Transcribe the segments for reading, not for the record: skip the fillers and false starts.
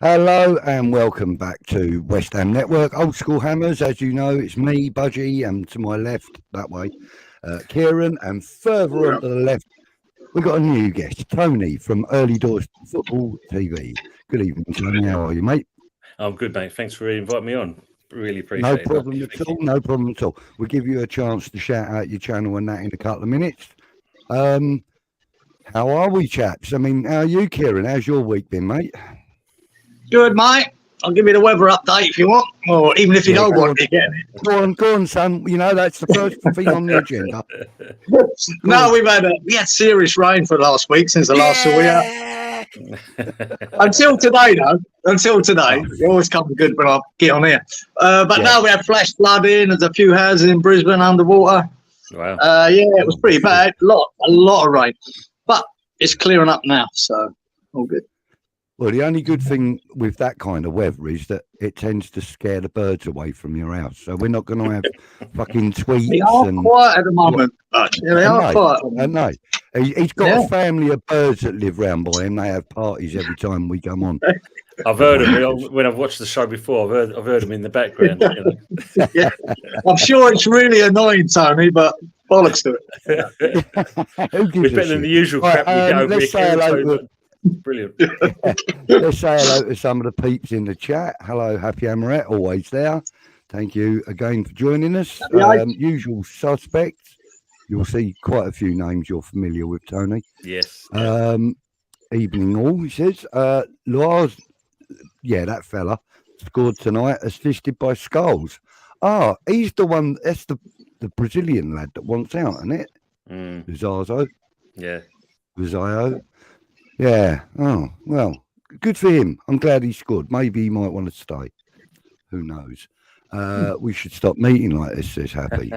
Hello and welcome back to West Ham Network. Old School Hammers, as you know, it's me, Budgie, and to my left, that way, Kieran, and further on to the left, we've got a new guest, Tony from Early Doors Football TV. Good evening, Tony. How are you, mate? I'm good, mate. Thanks for inviting me on. Really appreciate it. No problem at all. We'll give you a chance to shout out your channel and that in a couple of minutes. How are we, chaps? I mean, how are you, Kieran? How's your week been, mate? Good, mate. I'll give you the weather update if you want, or even if you don't want to get it. Go on, son. You know, that's the first thing on the agenda. We had serious rain for last week since the last week. Until today, though. Until today. You always come good when I get on here. Now we had flash flooding. There's a few houses in Brisbane underwater. Wow. It was pretty bad. A lot of rain. But it's clearing up now, so all good. Well, the only good thing with that kind of weather is that it tends to scare the birds away from your house. So we're not going to have fucking tweets. They are quiet at the moment. They are quiet. No, he's got a family of birds that live round by him. They have parties every time we come on. I've heard them when I've watched the show before. I've heard them in the background. You know. Yeah, I'm sure it's really annoying, Tony, but bollocks to it. It's better than the usual crap we get over here. Brilliant. Let's say hello to some of the peeps in the chat. Hello, Happy Amaret, always there. Thank you again for joining us. Usual suspects. You'll see quite a few names you're familiar with, Tony. Yes. Evening all, he says. Lars, that fella scored tonight, assisted by Skulls. He's the one, that's the Brazilian lad that wants out, isn't it? Zazo. Yeah. Zazo. Yeah. Oh, well, good for him. I'm glad he scored. Maybe he might want to stay. Who knows? We should stop meeting like this, says Happy.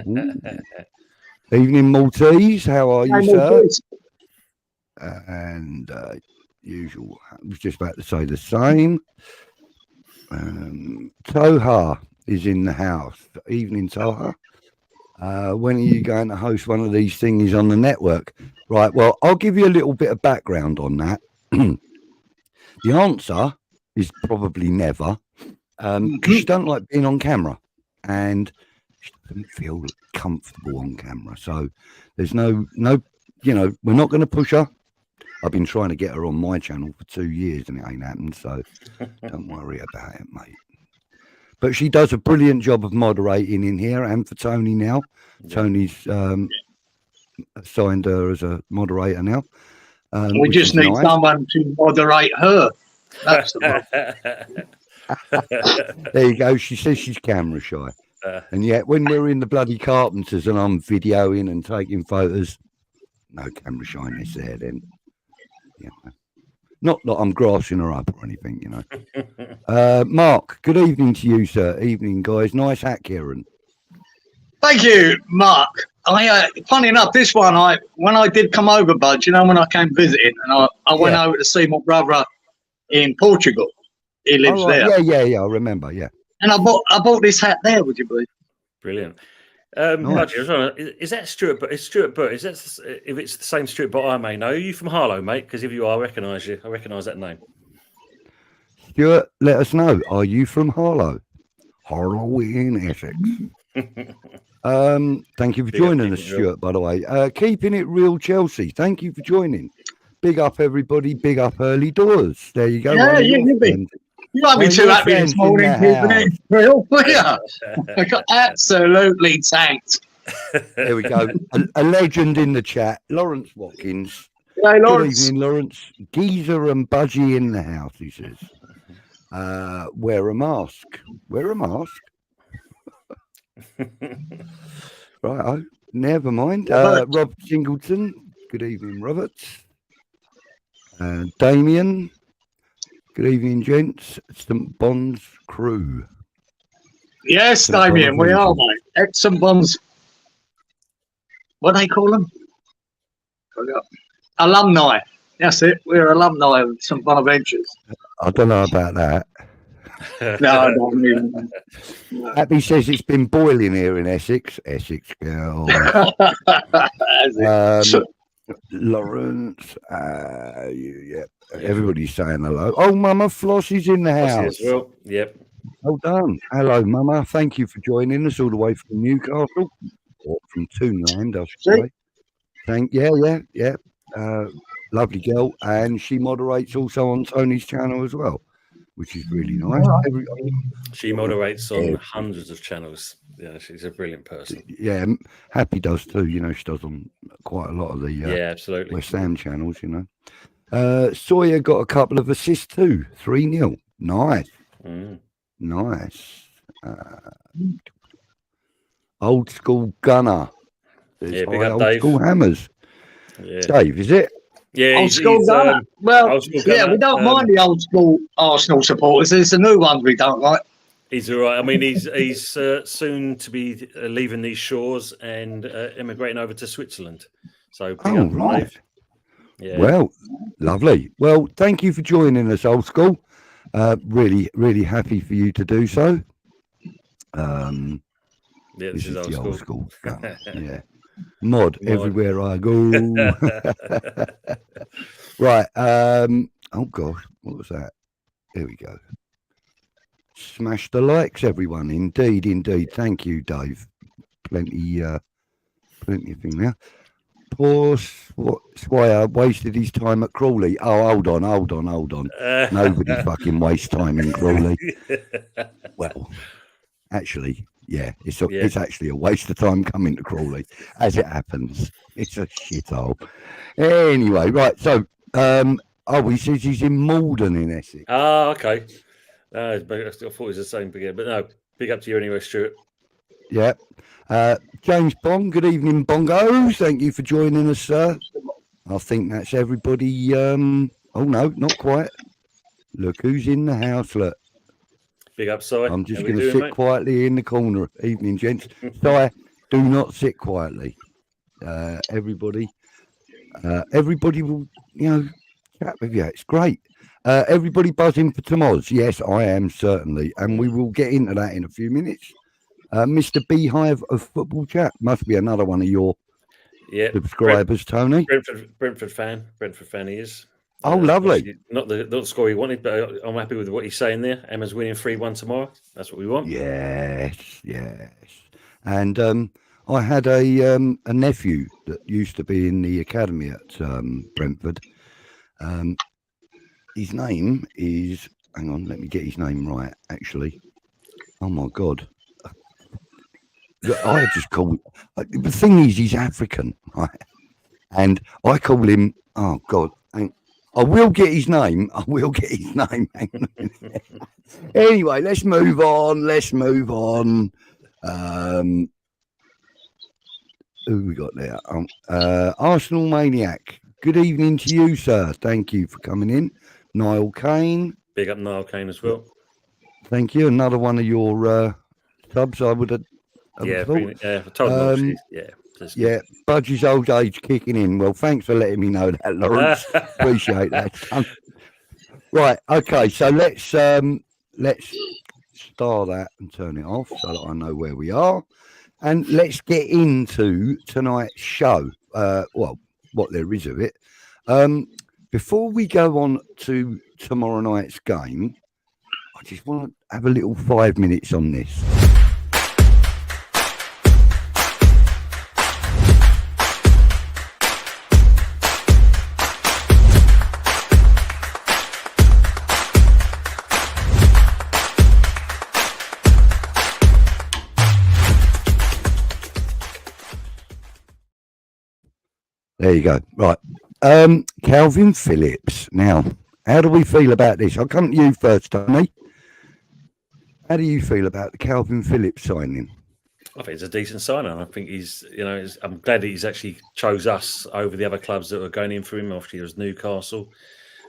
Evening, Maltese. How are you, sir? And usual. I was just about to say the same. Toha is in the house. Evening, Toha. When are you going to host one of these things on the network? Right, well, I'll give you a little bit of background on that. The answer is probably never, because she doesn't like being on camera, and she doesn't feel comfortable on camera. So there's no, we're not going to push her. I've been trying to get her on my channel for 2 years, and it ain't happened, so don't worry about it, mate. But she does a brilliant job of moderating in here, and for Tony now. Tony's assigned her as a moderator now. We just need someone to moderate her. That's the There you go. She says she's camera shy. And yet when we're in the bloody Carpenters and I'm videoing and taking photos, no camera shyness there then. Not that I'm grassing her up or anything, you know. Mark, good evening to you, sir. Evening, guys. Nice hat, Kieran. Thank you, Mark. Funny enough, this one, when I did come over, Bud, when I came visiting, and I went over to see my brother in Portugal. He lives there. Yeah, I remember, yeah. And I bought this hat there, would you believe? Brilliant. Nice. Is that Stuart? But it's Stuart Butt. Is that if it's the same Stuart Butt I may know? Are you from Harlow, mate? Because if you are, I recognise you. I recognise that name. Stuart, let us know. Are you from Harlow? Harlow in Essex. Thank you for joining us, Stuart, by the way. Keeping it real, Chelsea. Thank you for joining. Big up, everybody. Big up, Early Doors. There you go. Yeah, you've been. You might be too happy this morning, keeping it real for you. I got absolutely tanked. There we go. A legend in the chat, Lawrence Watkins. Hey, Lawrence. Good evening, Lawrence. Geezer and Budgie in the house, he says. Wear a mask. Wear a mask. Right, never mind. Rob Singleton. Good evening, Robert. Damien. Good evening, gents. St. Bonds crew. Yes, Damien, we are, mate. St. Bonds. What do they call them? Alumni. That's it. We're alumni of St. Bonaventures. I don't know about that. No, I don't even. Happy says it's been boiling here in Essex. Essex girl. Lawrence. Everybody's saying hello. Oh, Mama Floss is in the house. As well. Yep. Well done. Hello, Mama. Thank you for joining us all the way from Newcastle or from Toonland, I should say. Yeah. Lovely girl, and she moderates also on Tony's channel as well, which is really nice. She moderates on hundreds of channels. Yeah, she's a brilliant person. Yeah, Happy does too. She does on quite a lot of the absolutely West Ham channels. Sawyer got a couple of assists too. 3-0. Nice. Nice. Old school gunner. Big up, old Dave. School hammers. Yeah. Dave, is it? Yeah, old school gunner. Well, yeah, we don't mind the old school Arsenal supporters. It's the new ones we don't like. He's all right. I mean, he's soon to be leaving these shores and immigrating over to Switzerland. So, right. Dave. Yeah. Well, lovely. Well, thank you for joining us, Old School. Really, really happy for you to do so. This is the old school. Yeah. Mod everywhere I go. Right. Oh gosh, what was that? There we go. Smash the likes, everyone. Indeed. Thank you, Dave. Plenty of thing there. Poor Squire wasted his time at Crawley. Oh, hold on. Nobody fucking wastes time in Crawley. Well, actually, yeah, it's actually a waste of time coming to Crawley, as it happens. It's a shithole. Anyway, right. So, he says he's in Malden in Essex. Ah, okay. I thought it was the same again, but no. Big up to you anyway, Stuart. Yeah. James Bong, good evening, Bongos. Thank you for joining us, sir. I think that's everybody. Oh, no, not quite. Look who's in the house, look. Big up, Si. I'm just going to sit quietly in the corner. Evening, gents. Si, do not sit quietly. Everybody will, chat with you. It's great. Everybody buzzing for Tomoz. Yes, I am, certainly. And we will get into that in a few minutes. Mr. Beehive of Football Chat must be another one of your subscribers, Tony. Brentford fan he is. Oh, lovely. Not the score he wanted, but I'm happy with what he's saying there. Emma's winning 3-1 tomorrow. That's what we want. Yes. And I had a nephew that used to be in the academy at Brentford. His name is, hang on, let me get his name right, actually. Oh, my God. I just call, the thing is, he's African, right? And I call him, oh, God, I will get his name. Anyway, let's move on. Who we got there? Arsenal Maniac. Good evening to you, sir. Thank you for coming in. Niall Kane. Big up Niall Kane as well. Thank you. Another one of your subs, I would have thought. I told him. Yeah, Budgie's old age kicking in. Well, thanks for letting me know that, Lawrence. Appreciate that. Right, okay, so let's star that and turn it off so that I know where we are. And let's get into tonight's show. Well, what there is of it. Before we go on to tomorrow night's game, I just want to have a little 5 minutes on this. There you go. Right. Calvin Phillips. Now, how do we feel about this? I'll come to you first, Tony. How do you feel about the Calvin Phillips signing? I think it's a decent signing. I think he's, I'm glad that he's actually chose us over the other clubs that were going in for him. Obviously, there was Newcastle.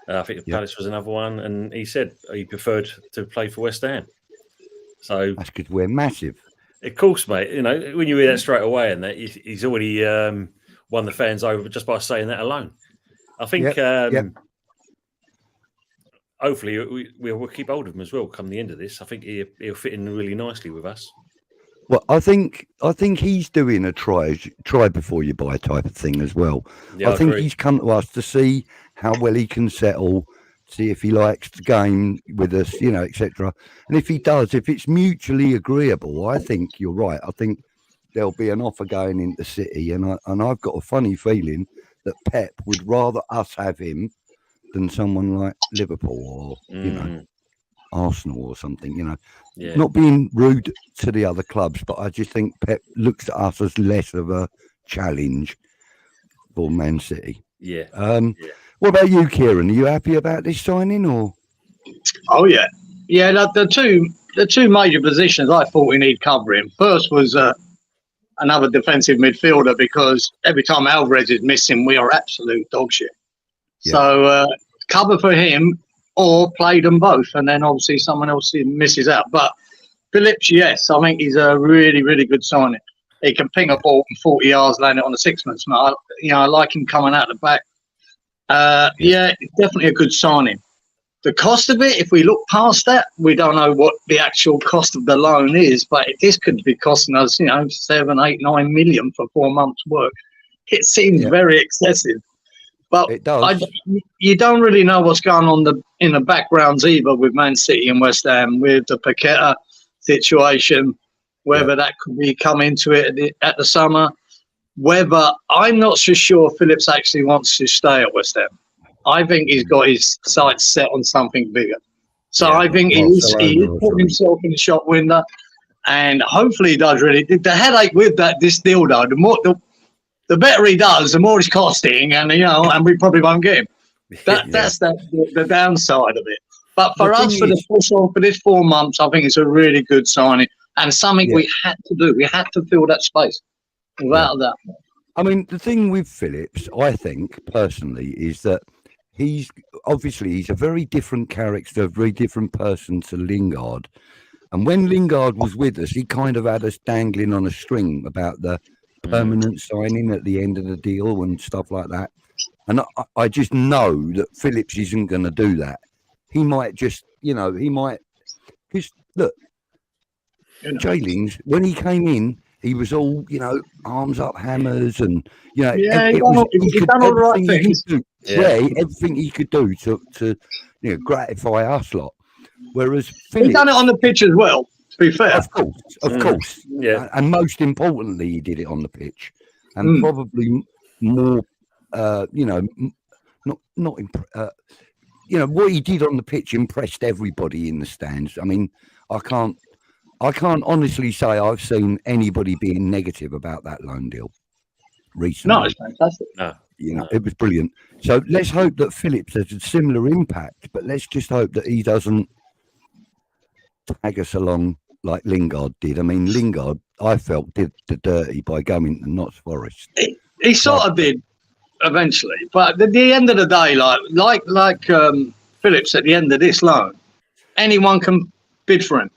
I think Palace was another one. And he said he preferred to play for West Ham. So that's because we're massive. Of course, mate. When you hear that straight away and that he's already won the fans over just by saying that alone. I think hopefully we'll keep hold of him as well come the end of this. I think he'll fit in really nicely with us. Well, I think he's doing a try before you buy type of thing as well. Yeah, I think agree. he's come to us to see how well he can settle, see if he likes the game with us, etc. And if he does, if it's mutually agreeable, I think you're right. I think there'll be an offer going into City, and I've got a funny feeling that Pep would rather us have him than someone like Liverpool or Arsenal or something. Yeah. Not being rude to the other clubs, but I just think Pep looks at us as less of a challenge for Man City. Yeah. What about you, Kieran? Are you happy about this signing, or? Oh yeah. The two major positions I thought we need covering. First was another defensive midfielder, because every time Alvarez is missing, we are absolute dog shit. Yeah. So cover for him, or play them both, and then obviously someone else misses out. But Phillips, yes, I think he's a really, really good signing. He can ping a ball from 40 yards, land it on the six-man. I like him coming out the back. Yeah, definitely a good signing. The cost of it, if we look past that, we don't know what the actual cost of the loan is, but this could be costing us, 7, 8, 9 million for 4 months' work. It seems very excessive. But it does. You don't really know what's going on in the backgrounds either with Man City and West Ham, with the Paqueta situation, whether that could be come into it at the summer. Whether, I'm not so sure Phillips actually wants to stay at West Ham. I think he's got his sights set on something bigger. So I think he's putting himself in the shop window, and hopefully he does really. The headache with this deal, though, the better he does, the more it's costing, and and we probably won't get him. That's the downside of it. But for us, for this 4 months, I think it's a really good signing, and something we had to do. We had to fill that space. Without that. I mean, the thing with Phillips, I think personally, is that he's a very different character, a very different person to Lingard. And when Lingard was with us, he kind of had us dangling on a string about the permanent signing at the end of the deal and stuff like that. And I just know that Phillips isn't going to do that. He might just, because look, Jaylings, when he came in, he was all, arms up, hammers, and he done all the right things. Everything he could do to gratify us lot. Whereas Phillips, he done it on the pitch as well. To be fair, of course, yeah. And most importantly, he did it on the pitch, and probably more, what he did on the pitch impressed everybody in the stands. I mean, I can't honestly say I've seen anybody being negative about that loan deal recently. No, it's fantastic. It was brilliant. So let's hope that Phillips has a similar impact, but let's just hope that he doesn't tag us along like Lingard did. I mean, Lingard, I felt, did the dirty by going to Notts Forest. He sort of did eventually, but at the end of the day, like Phillips at the end of this loan, anyone can bid for him.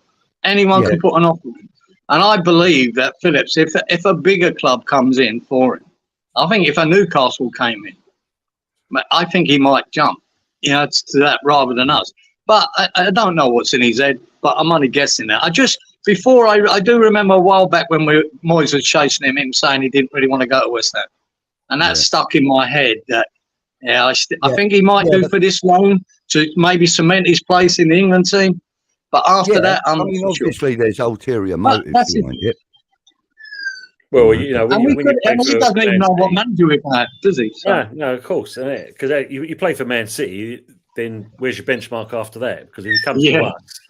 Anyone can put an offer in. And I believe that Phillips, if a bigger club comes in for him, I think if a Newcastle came in, I think he might jump, to that rather than us. But I don't know what's in his head, but I'm only guessing that. I do remember a while back when Moyes was chasing him saying he didn't really want to go to West Ham. And that stuck in my head that, I think he might do for this loan to maybe cement his place in the England team. But after that, obviously there's ulterior motives behind it. Well, when you play he doesn't even know what manager we have, does he? So. No, of course. Because you play for Man City, then where's your benchmark after that? Because if he comes to us,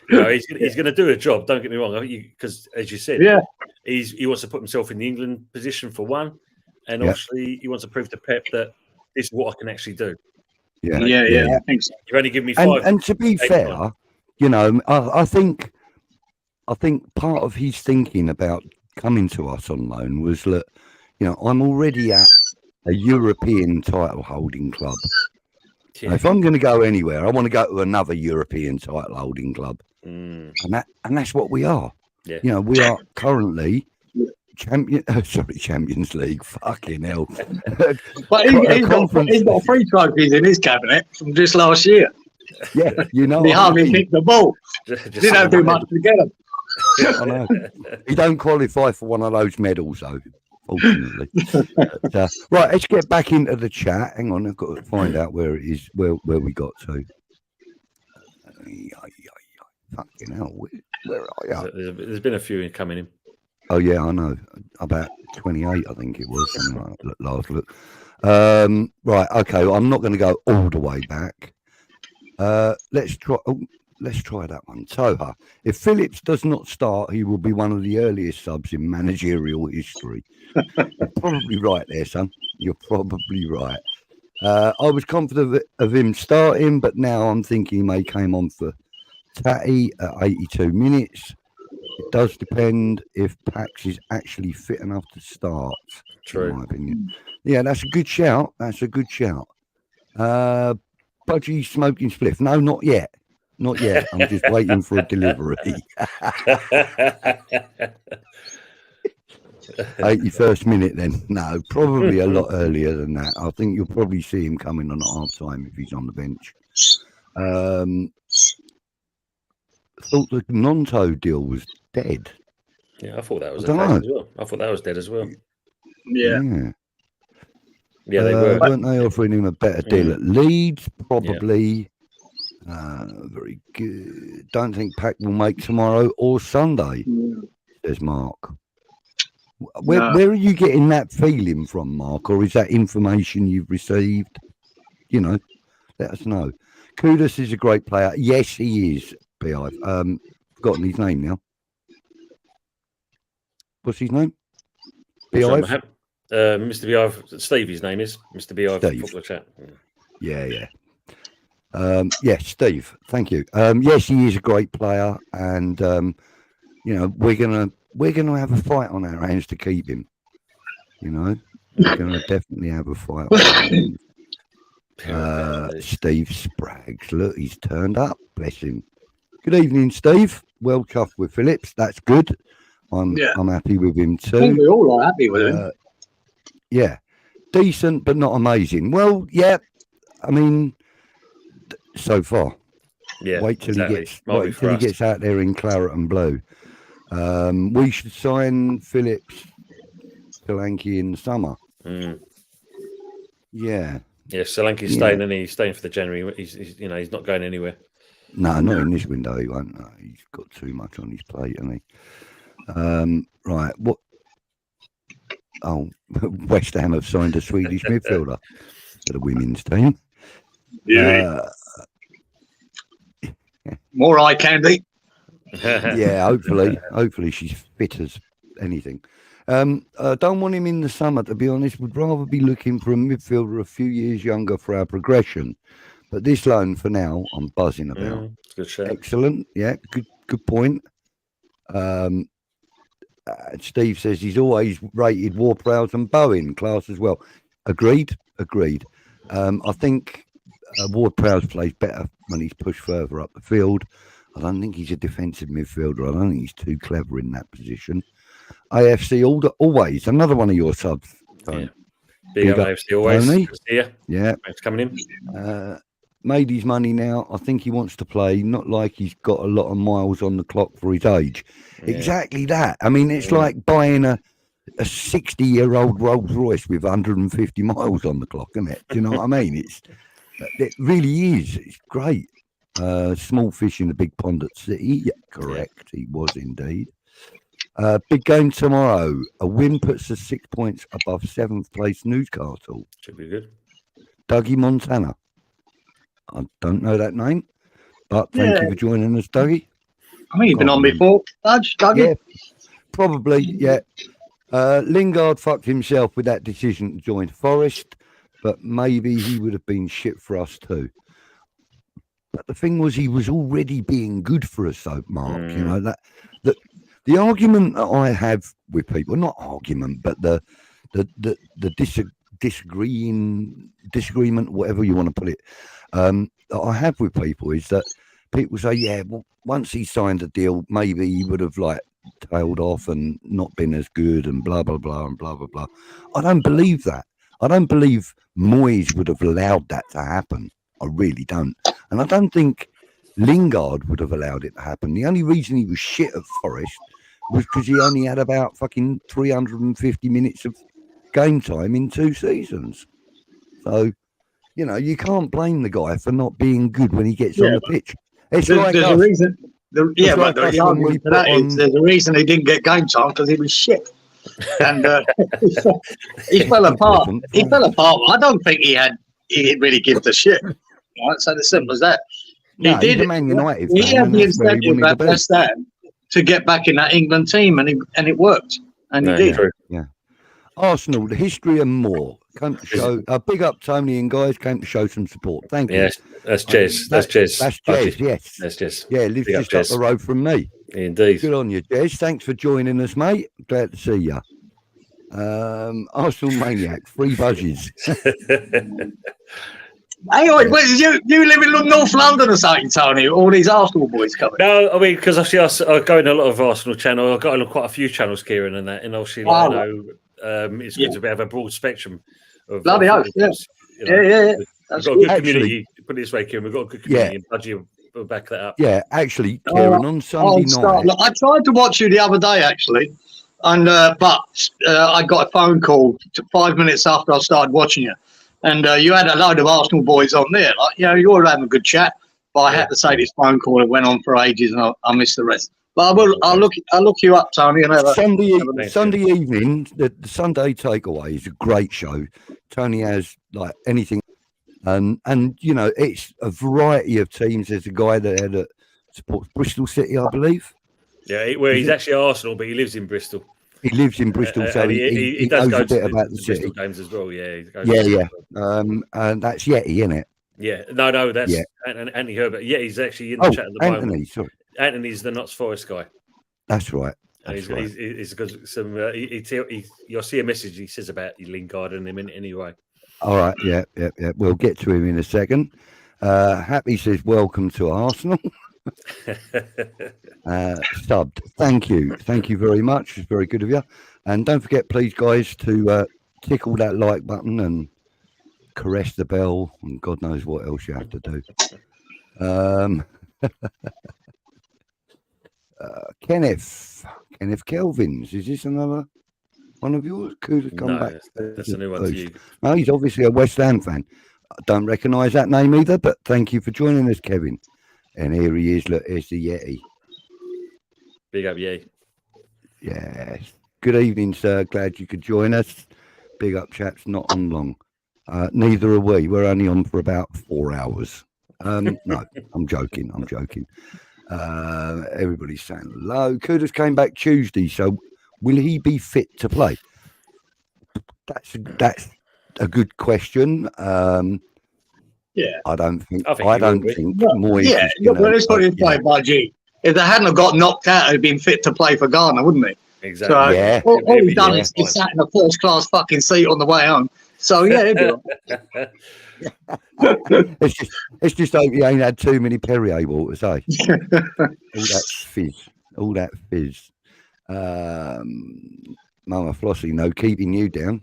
he's going to do a job. Don't get me wrong. Because as you said, he wants to put himself in the England position for one, and obviously he wants to prove to Pep that this is what I can actually do. Yeah. I think so. You've only given me 5. And to be fair. I think part of his thinking about coming to us on loan was that, I'm already at a European title holding club. Yeah. If I'm going to go anywhere, I want to go to another European title holding club, and that's what we are. Yeah. We are currently Champions League. Fucking hell! But he's got 3 trophies in his cabinet from just last year. Yeah, he hardly picked the ball. Didn't have to do much to get him. I know. He don't qualify for one of those medals, though, fortunately. But, right, let's get back into the chat. Hang on, I've got to find out where it is, where we got to. Fucking hell, where are you? There's been a few coming in. Oh, yeah, I know. About 28, I think it was, something like that, last look. Right, okay, I'm not going to go all the way back. Let's try that one. Toha. If Phillips does not start, he will be one of the earliest subs in managerial history. You're probably right there, son. You're probably right. I was confident of him starting, but now I'm thinking he may came on for Tatty at 82 minutes. It does depend if Pax is actually fit enough to start. True. In my opinion. Yeah, that's a good shout. Budgie smoking spliff. No, not yet. Not yet. I'm just waiting for a delivery. 81st minute then. No, probably a lot earlier than that. I think you'll probably see him coming on at half time if he's on the bench. Thought the Nonto deal was dead. Yeah, I thought that was the case as well. I thought that was dead as well. Yeah, they were. Weren't they offering him a better deal at Leeds? Probably. Very good. Don't think Pack will make tomorrow or Sunday, says Mark. Where are you getting that feeling from, Mark? Or is that information you've received? You know, let us know. Kudus is a great player. Yes, he is. I've forgotten his name now. What's his name? Mr. Beehive. Steve, his name is Mr. Beehive. Football chat. Yeah. Yes, Steve. Thank you. Yes, he is a great player, and you know we're gonna have a fight on our hands to keep him. You know, we're gonna definitely have a fight on our hands. Steve Spraggs, look, he's turned up. Bless him. Good evening, Steve. Well chuffed with Phillips. That's good. I'm happy with him too. I think we all are happy with him. Yeah, decent but not amazing. Well, yeah. I mean, so far. Yeah. Wait till he gets out there in claret and blue. We should sign Phillips, Solanke in the summer. Yeah. Yeah, Solanke's staying, and he's staying for the January. He's not going anywhere. No, not in this window. He won't. No, he's got too much on his plate, hasn't he? Right. What? Oh, West Ham have signed a Swedish midfielder for the women's team. Yeah. More eye candy. Yeah, hopefully she's fit as anything. I don't want him in the summer, to be honest. Would rather be looking for a midfielder a few years younger for our progression. But this loan for now, I'm buzzing about. Good shout. Excellent. Yeah, good point. Steve says he's always rated Ward-Prowse and Bowen class as well. Agreed. I think Ward-Prowse plays better when he's pushed further up the field. I don't think he's a defensive midfielder. I don't think he's too clever in that position. AFC always another one of your subs. Yeah. Big up AFC always. Yeah. Thanks for coming in. Made his money now. I think he wants to play, not like he's got a lot of miles on the clock for his age. Yeah. Exactly that. I mean, it's like buying a 60-year-old Rolls Royce with 150 miles on the clock, isn't it? Do you know what I mean? It really is. It's great. Small fish in a big pond at City. Yeah, correct. Yeah. He was indeed. Big game tomorrow. A win puts us 6 points above 7th place Newcastle. Should be good. Dougie Montana. I don't know that name, but thank you for joining us, Dougie. I think you've been on before, Dougie. Yeah, probably, yeah. Lingard fucked himself with that decision to join Forest, but maybe he would have been shit for us too. But the thing was, he was already being good for us, though, Mark. You know, that the argument that I have with people, not argument, but the disagreement, whatever you want to put it, that I have with people is that people say, yeah, well, once he signed a deal, maybe he would have tailed off and not been as good and blah, blah, blah, and blah, blah, blah. I don't believe that. I don't believe Moyes would have allowed that to happen. I really don't. And I don't think Lingard would have allowed it to happen. The only reason he was shit at Forest was because he only had about fucking 350 minutes of game time in 2 seasons. So, you know, you can't blame the guy for not being good when he gets on the pitch. It's like there's us. a reason. But the when we argument for that put is there's a reason he didn't get game time because he was shit. And he fell apart. He fell apart. I don't think he didn't really give a shit. Right? So it's simple as that. No, he's a Man United He fan, had and the that's where he incentive wanted at to be. West Ham to get back in that England team, and it worked. And he did. Yeah. Arsenal, the history and more. Came to show. Big up Tony and guys. Came to show some support. Thank you. Yes, that's Jez. That's Jez. That's Jez. Yes. That's Jez. Yeah, lives just up the road from me. Indeed. Good on you, Jez. Thanks for joining us, mate. Glad to see you. Arsenal maniac, 3 buzzes. Hey, you live in North London or something, Tony? All these Arsenal boys coming. No, I mean, because obviously I go in a lot of Arsenal channel. I've got on quite a few channels, Kieran, and that, and obviously, like, you know, it's good to have a broad spectrum of bloody hell, yeah. You know, Yeah. We've got a good community. Put it this way, Kieran, we've got a good community, and Budgie will back that up. Yeah, actually, Kieran, on Sunday night. Look, I tried to watch you the other day, actually, and but I got a phone call 5 minutes after I started watching you. And you had a load of Arsenal boys on there. Like, you know, you were having a good chat. But I had to say this phone call. It went on for ages, and I missed the rest. But I'll look you up, Tony. And Sunday evening, the Sunday Takeaway is a great show. Tony has like anything, and you know, it's a variety of teams. There's a guy that supports Bristol City, I believe. Yeah, he's actually Arsenal, but he lives in Bristol. He lives in Bristol, so he does knows go a bit to about the city games as well. Yeah, and that's Yeti, isn't it? Yeah, no, that's Anthony Herbert. Yeah, he's actually in the chat at the moment. Sorry. Anthony's the Notts Forest guy. That's right. He's got some. You'll see a message he says about Lingard and him anyway. All right, yeah. We'll get to him in a second. Happy says, "Welcome to Arsenal." Subbed. Thank you very much. It's very good of you. And don't forget, please, guys, to tickle that like button and caress the bell, and God knows what else you have to do. Kenneth Kelvins, is this another one of yours? Could have come back. That's a new one to you. No, he's obviously a West Ham fan. I don't recognise that name either, but thank you for joining us, Kevin. And here he is. Look, here's the Yeti. Big up, Yeti. Yes. Good evening, sir. Glad you could join us. Big up, chaps. Not on long. Neither are we. We're only on for about 4 hours. No, I'm joking. Everybody's saying hello. Kudos came back Tuesday, so will he be fit to play? That's a good question. Yeah, I don't think Moyes. Yeah, let's put it play by G. If they hadn't have got knocked out, he'd been fit to play for Ghana, wouldn't he? Exactly. So, yeah. All he's done is he sat in a first-class fucking seat on the way home. So yeah, it'd be it's just hope he ain't had too many Perrier waters, eh? all that fizz. Mama Flossie, no keeping you down.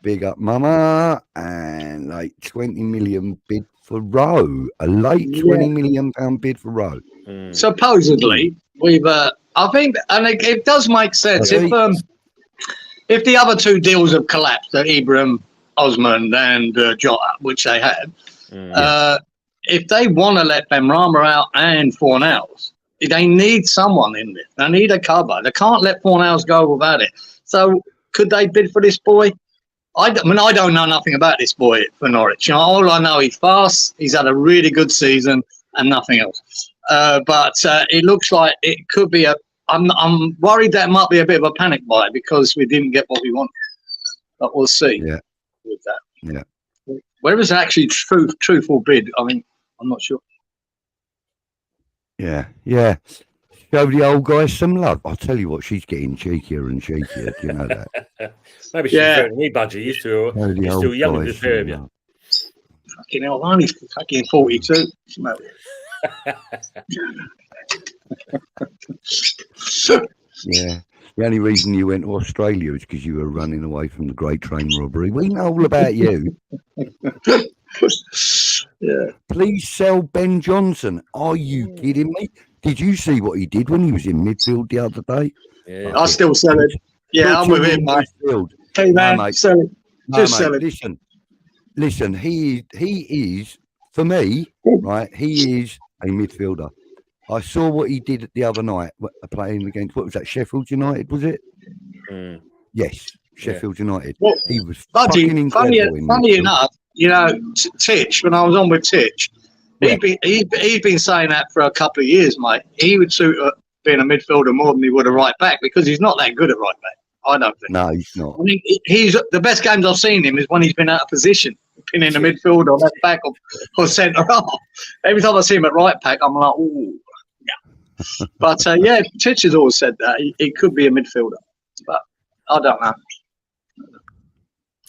Big up, Mama, and like 20 million bid for Rowe. A late £20 million bid for Rowe. Supposedly, we've. I think, and it does make sense if the other 2 deals have collapsed, that Ibrahim, Osman, and Jota, which they had. If they want to let Benrahma out and Fornals, they need someone in there. They need a cover. They can't let Fornals go without it. So could they bid for this boy? I don't know nothing about this boy for Norwich. You know, all I know, he's fast. He's had a really good season and nothing else. But it looks like it could be I'm worried that might be a bit of a panic buy because we didn't get what we wanted. But we'll see. Yeah. With that. Yeah. Whether it's actually truthful bid, I mean, I'm not sure. Yeah. Show the old guy some love. I'll tell you what, she's getting cheekier and cheekier. Do you know that? Maybe she's doing me, Budgie. You're still young in the pair of you. Fucking hell, I'm only fucking 42. Yeah. The only reason you went to Australia is because you were running away from the Great Train Robbery. We know all about you. Yeah. Please sell Ben Johnson. Are you kidding me? Did you see what he did when he was in midfield the other day? Yeah. I still sell it. Yeah, I'm with him, mate. Midfield. Hey, man, mate. sell it. No, Just mate, sell it. listen. He is, for me, right. He is a midfielder. I saw what he did the other night playing against, what was that, Sheffield United, was it? Yes, Sheffield United. Well, He was fucking incredible. Funny enough, you know, Titch, when I was on with Titch, he'd been saying that for a couple of years, mate. He would suit being a midfielder more than he would a right back because he's not that good at right back. I don't think. No, he's not. I mean, he's the best games I've seen him is when he's been out of position, been in the midfield or left back or centre half. Every time I see him at right back, I'm like, ooh. Yeah. But yeah, Titch has always said that he could be a midfielder, but I don't know.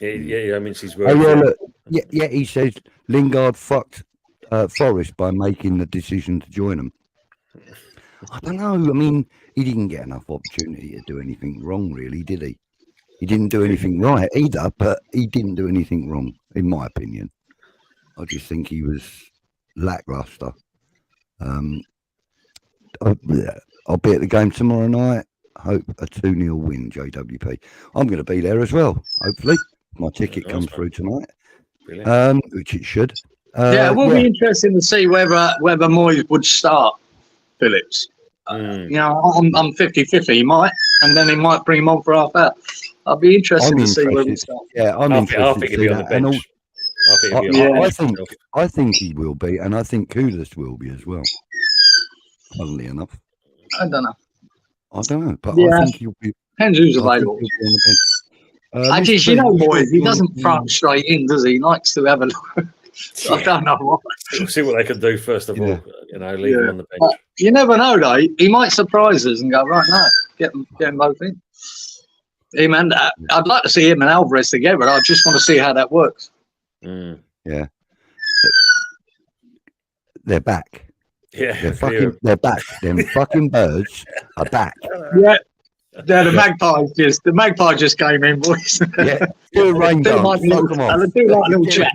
Yeah. I mean, she's Oh, yeah, he says Lingard fucked Forest by making the decision to join them. I don't know. I mean, he didn't get enough opportunity to do anything wrong, really, did he? He didn't do anything right either, but he didn't do anything wrong, in my opinion. I just think he was lackluster. I'll be at the game tomorrow night. Hope a 2-0 win, JWP. I'm going to be there as well, hopefully. My ticket comes through tonight, which it should. Yeah, it will be interesting to see whether Moyes would start Phillips. You know, I'm 50-50. He might, and then he might bring him on for half hour. I'll be interested to see whether he starts. Yeah, I'm interested. I think he'll be on the bench. I think he will be, and I think Kudus will be as well. Funnily enough. I don't know, but I think he'll be. Depends who's available. Actually, you know, boys, he doesn't front straight in, does he? He likes to have a look. I don't know why. We'll see what they can do first of all. You know, leave him on the bench. But you never know, though. He might surprise us and go right now. Get them both in. Him and I'd like to see him and Alvarez together. I just want to see how that works. Yeah, they're back. Yeah, they're back. Them fucking birds are back. Yeah. Yeah, the magpie just came in, boys. Yeah, do a rain dance. Do like little chat.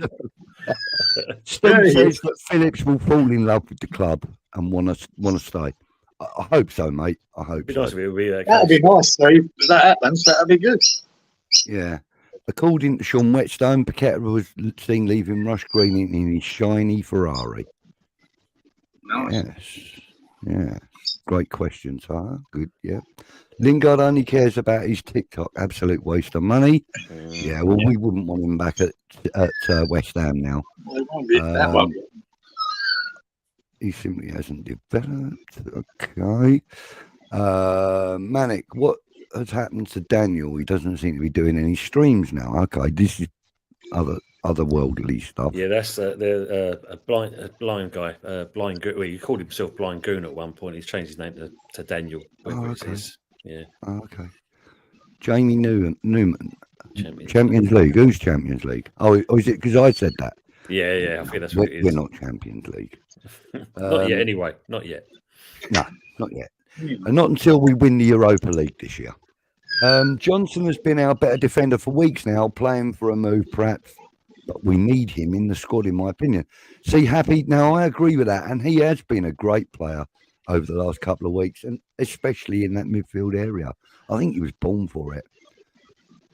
Steve says that Phillips will fall in love with the club and want to stay. I hope so, mate. I hope so. Nice if that'd be nice, Steve. If that happens, that'd be good. Yeah. According to Sean Whetstone, Paqueta was seen leaving Rush Green in his shiny Ferrari. Nice. Yes. Yeah. Great question, Sarah. Good, yeah. Lingard only cares about his TikTok. Absolute waste of money. Yeah, well, we wouldn't want him back at West Ham now. Well, it won't be that one. He simply hasn't developed. Okay. Manic, what has happened to Daniel? He doesn't seem to be doing any streams now. Okay, this is otherworldly stuff. Yeah, that's a blind guy, blind goon. Well, he called himself Blind Goon at one point. He's changed his name to Daniel. Okay. Yeah. Okay. Jamie Newman. Champions League. Who's Champions League? Oh, is it because I said that? Yeah. I think that's what it is. We're not Champions League. Not yet, anyway. Not yet. No, not yet. And not until we win the Europa League this year. Johnson has been our better defender for weeks now, playing for a move, perhaps. But we need him in the squad, in my opinion. See, Happy, now I agree with that. And he has been a great player over the last couple of weeks, and especially in that midfield area. I think he was born for it.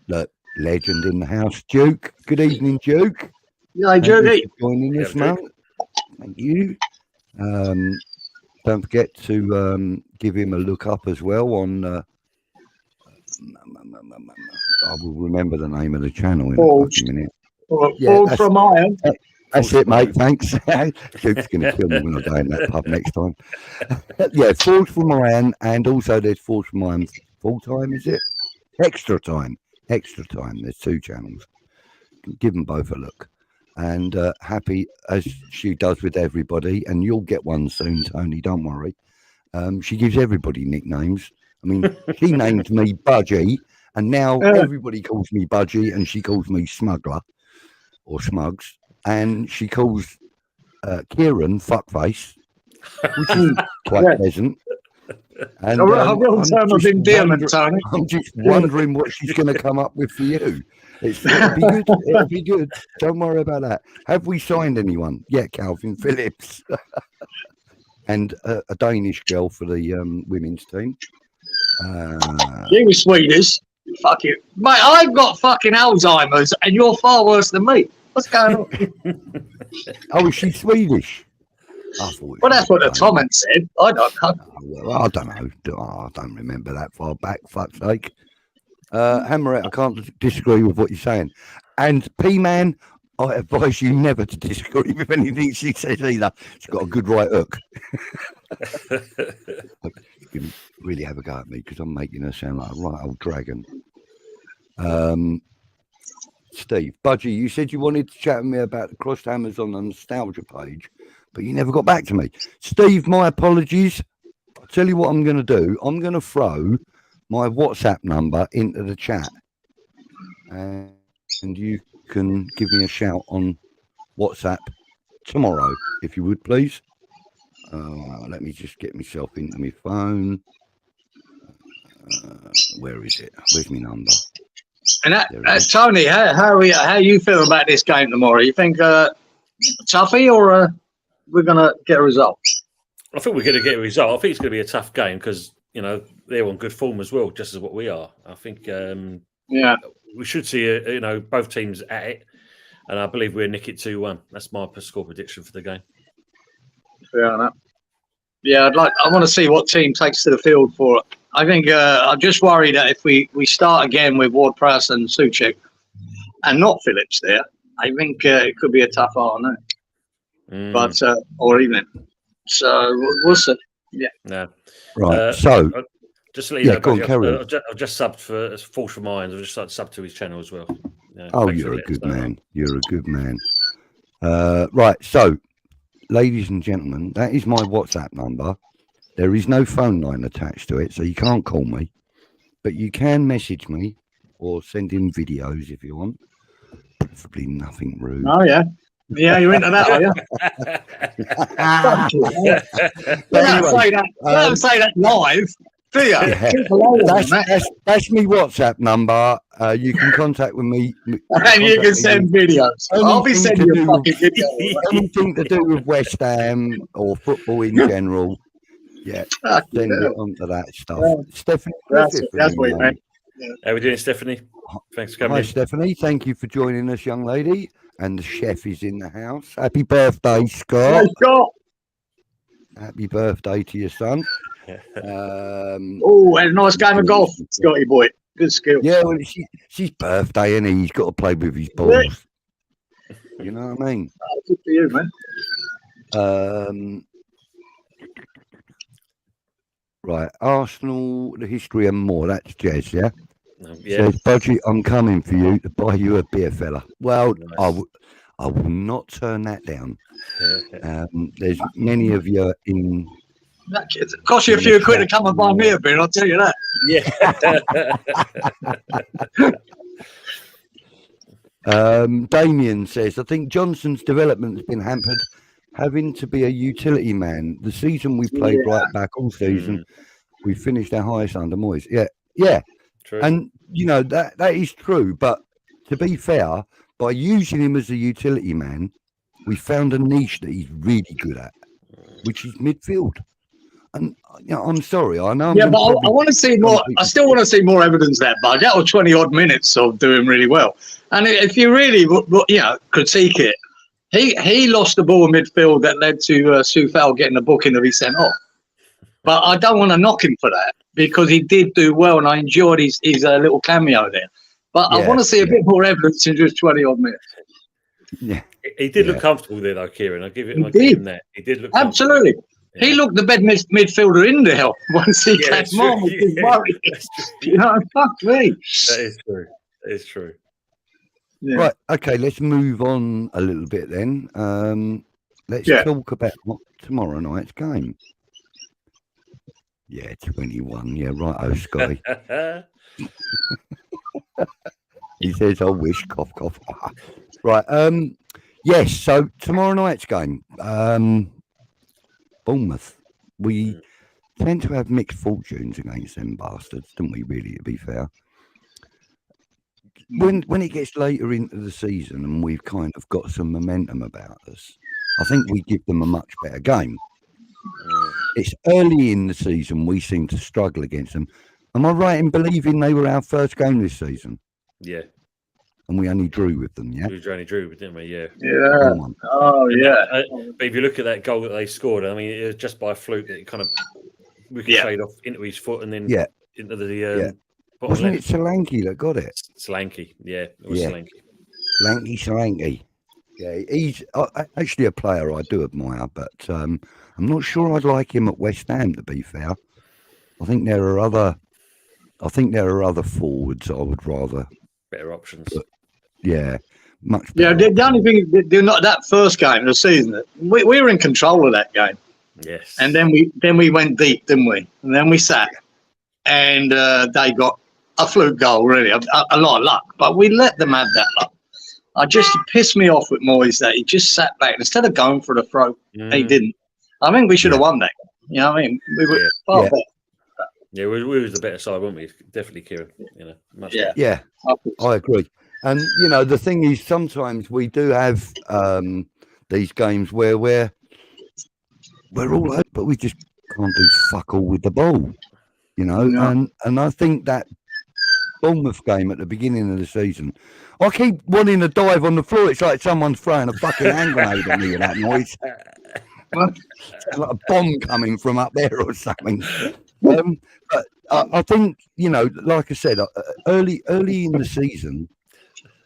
Look, legend in the house, Duke. Good evening, Duke. Yeah, Duke. Joining us, mate. Thank you. Don't forget to give him a look up as well on. I will remember the name of the channel in a fucking minute. Forged from Iron. That's it, mate. Thanks. Duke's going to kill me when I go in that pub next time. Yeah, Forged from Iron, and also there's Forged from Iron full time, is it? Extra time. There's 2 channels. Give them both a look. And Happy, as she does with everybody, and you'll get one soon, Tony, don't worry. She gives everybody nicknames. I mean, she named me Budgie, and now everybody calls me Budgie, and she calls me Smuggler or Smugs, and she calls Kieran Fuckface, which is quite pleasant. And A real term of endearment, Tony. I'm just wondering what she's going to come up with for you. It'll be good. It'll be good. Don't worry about that. Have we signed anyone? Yeah, Calvin Phillips. And a Danish girl for the women's team. She was Swedish. Fuck you. Mate, I've got fucking Alzheimer's and you're far worse than me. What's going on? Oh, is she Swedish? Well, that's what the comment said. I don't know. Well, I don't know. I don't remember that far back, fuck's sake. Hammerette, I can't disagree with what you're saying. And P-Man, I advise you never to disagree with anything she says either. She's got a good right hook. You can really have a go at me because I'm making her sound like a right old dragon. Steve, Budgie, you said you wanted to chat with me about the crossed hammers on the nostalgia page, but you never got back to me. Steve, my apologies. I'll tell you what I'm going to do. I'm going to throw my WhatsApp number into the chat, and you can give me a shout on WhatsApp tomorrow, if you would, please. Let me just get myself into my phone. Where is it? Where's my number? And Tony, how you feel about this game tomorrow? You think toughy or we're going to get a result? I think we're going to get a result. I think it's going to be a tough game because, you know, they're on good form as well, just as what we are. I think we should see, both teams at it. And I believe we'll nick it 2-1. That's my score prediction for the game. Fair enough. Yeah, I want to see what team takes to the field for it. I think I'm just worried that if we start again with Ward-Prowse and Souček and not Phillips there, I think it could be a tough afternoon. But or evening. So we'll see. Yeah. No. Right. So just to let you know, go on, carry on. I've just subbed for False Reminds. I've just subbed to his channel as well. You're a good man. You're a good man. Right. So, ladies and gentlemen, that is my WhatsApp number. There is no phone line attached to it, so you can't call me, but you can message me or send in videos if you want. Preferably nothing rude. Oh yeah. Yeah, you're into that, are you? Don't say that live, do you? Yeah. That's me WhatsApp number. You can contact with me. And you can send videos. I'll be sending you fucking videos. Anything to do with West Ham or football in general. Yeah, send it onto that stuff. Stephanie. That's what you mean. How are we doing, Stephanie? Thanks for coming. Hi, Stephanie. Thank you for joining us, young lady. And the chef is in the house. Happy birthday, Scott. Hey, Scott. Happy birthday to your son. Had a nice game of golf, Scotty boy. Good skill. Yeah, well, it's his birthday, and he's got to play with his balls. Yeah. You know what I mean? Good for you, man. Right, Arsenal, the history and more. That's Jez, yeah? Says, Budgie, I'm coming for you to buy you a beer, fella. Well, nice. I will not turn that down. There's many of you in... It costs you a few quid to come and buy me a beer, I'll tell you that. Yeah. Damien says, I think Johnson's development has been hampered having to be a utility man. The season we played right back all season, we finished our highest under Moyes. Yeah. True. And, you know, that is true. But to be fair, by using him as a utility man, we found a niche that he's really good at, which is midfield. And, you know, I'm sorry, I know. But I want to see more. I still want to see more evidence of that, Bud. That was 20 odd minutes of doing really well. And if you really, critique it, he lost the ball in midfield that led to Soufal getting the booking that he sent off. But I don't want to knock him for that because he did do well, and I enjoyed his little cameo there. But I want to see a bit more evidence in just 20 odd minutes. Yeah, he did look comfortable there, though, Kieran. I'll give him that. He did look absolutely. Yeah. He looked the best midfielder in there once he came on. You know, fuck me. That is true. That is true. Yeah. Right. Okay. Let's move on a little bit then. Let's talk about tomorrow night's game. Yeah, 21. Yeah, right. Oh, Scotty. He says, "I wish." Cough, cough. Right. Yes. So tomorrow night's game. Bournemouth. We tend to have mixed fortunes against them bastards, don't we? Really, to be fair. When it gets later into the season and we've kind of got some momentum about us, I think we give them a much better game. It's early in the season we seem to struggle against them. Am I right in believing they were our first game this season? Yeah. And we only drew with them, yeah? We only drew, didn't we? Yeah. Yeah. Oh, yeah. But if you look at that goal that they scored, I mean, it was just by a fluke that it kind of ricocheted off into his foot and then into the bottom Wasn't left. it Solanke that got it? Solanke, yeah. It was Solanke. Solanke. Yeah, he's actually a player I do admire, but I'm not sure I'd like him at West Ham, to be fair. I think there are other forwards I would rather. Better options. Yeah, much better. Yeah, the only thing, they're not that first game of the season. We were in control of that game. Yes. And then we went deep, didn't we? And then we sat, and they got a fluke goal, really, a lot of luck. But we let them have that luck. It pissed me off with Moyes that he just sat back instead of going for the throw. He didn't. I think we should have won that. You know what I mean? We were far better. Yeah, we was the better side, weren't we? Definitely, Kieran. You know, much better. Yeah, I agree. And you know, the thing is, sometimes we do have these games where we're all out, but we just can't do fuck all with the ball. You know, and I think that Bournemouth game at the beginning of the season, I keep wanting to dive on the floor. It's like someone's throwing a fucking hand grenade at me with that noise. Like a bomb coming from up there or something. But I think, you know, like I said, early in the season,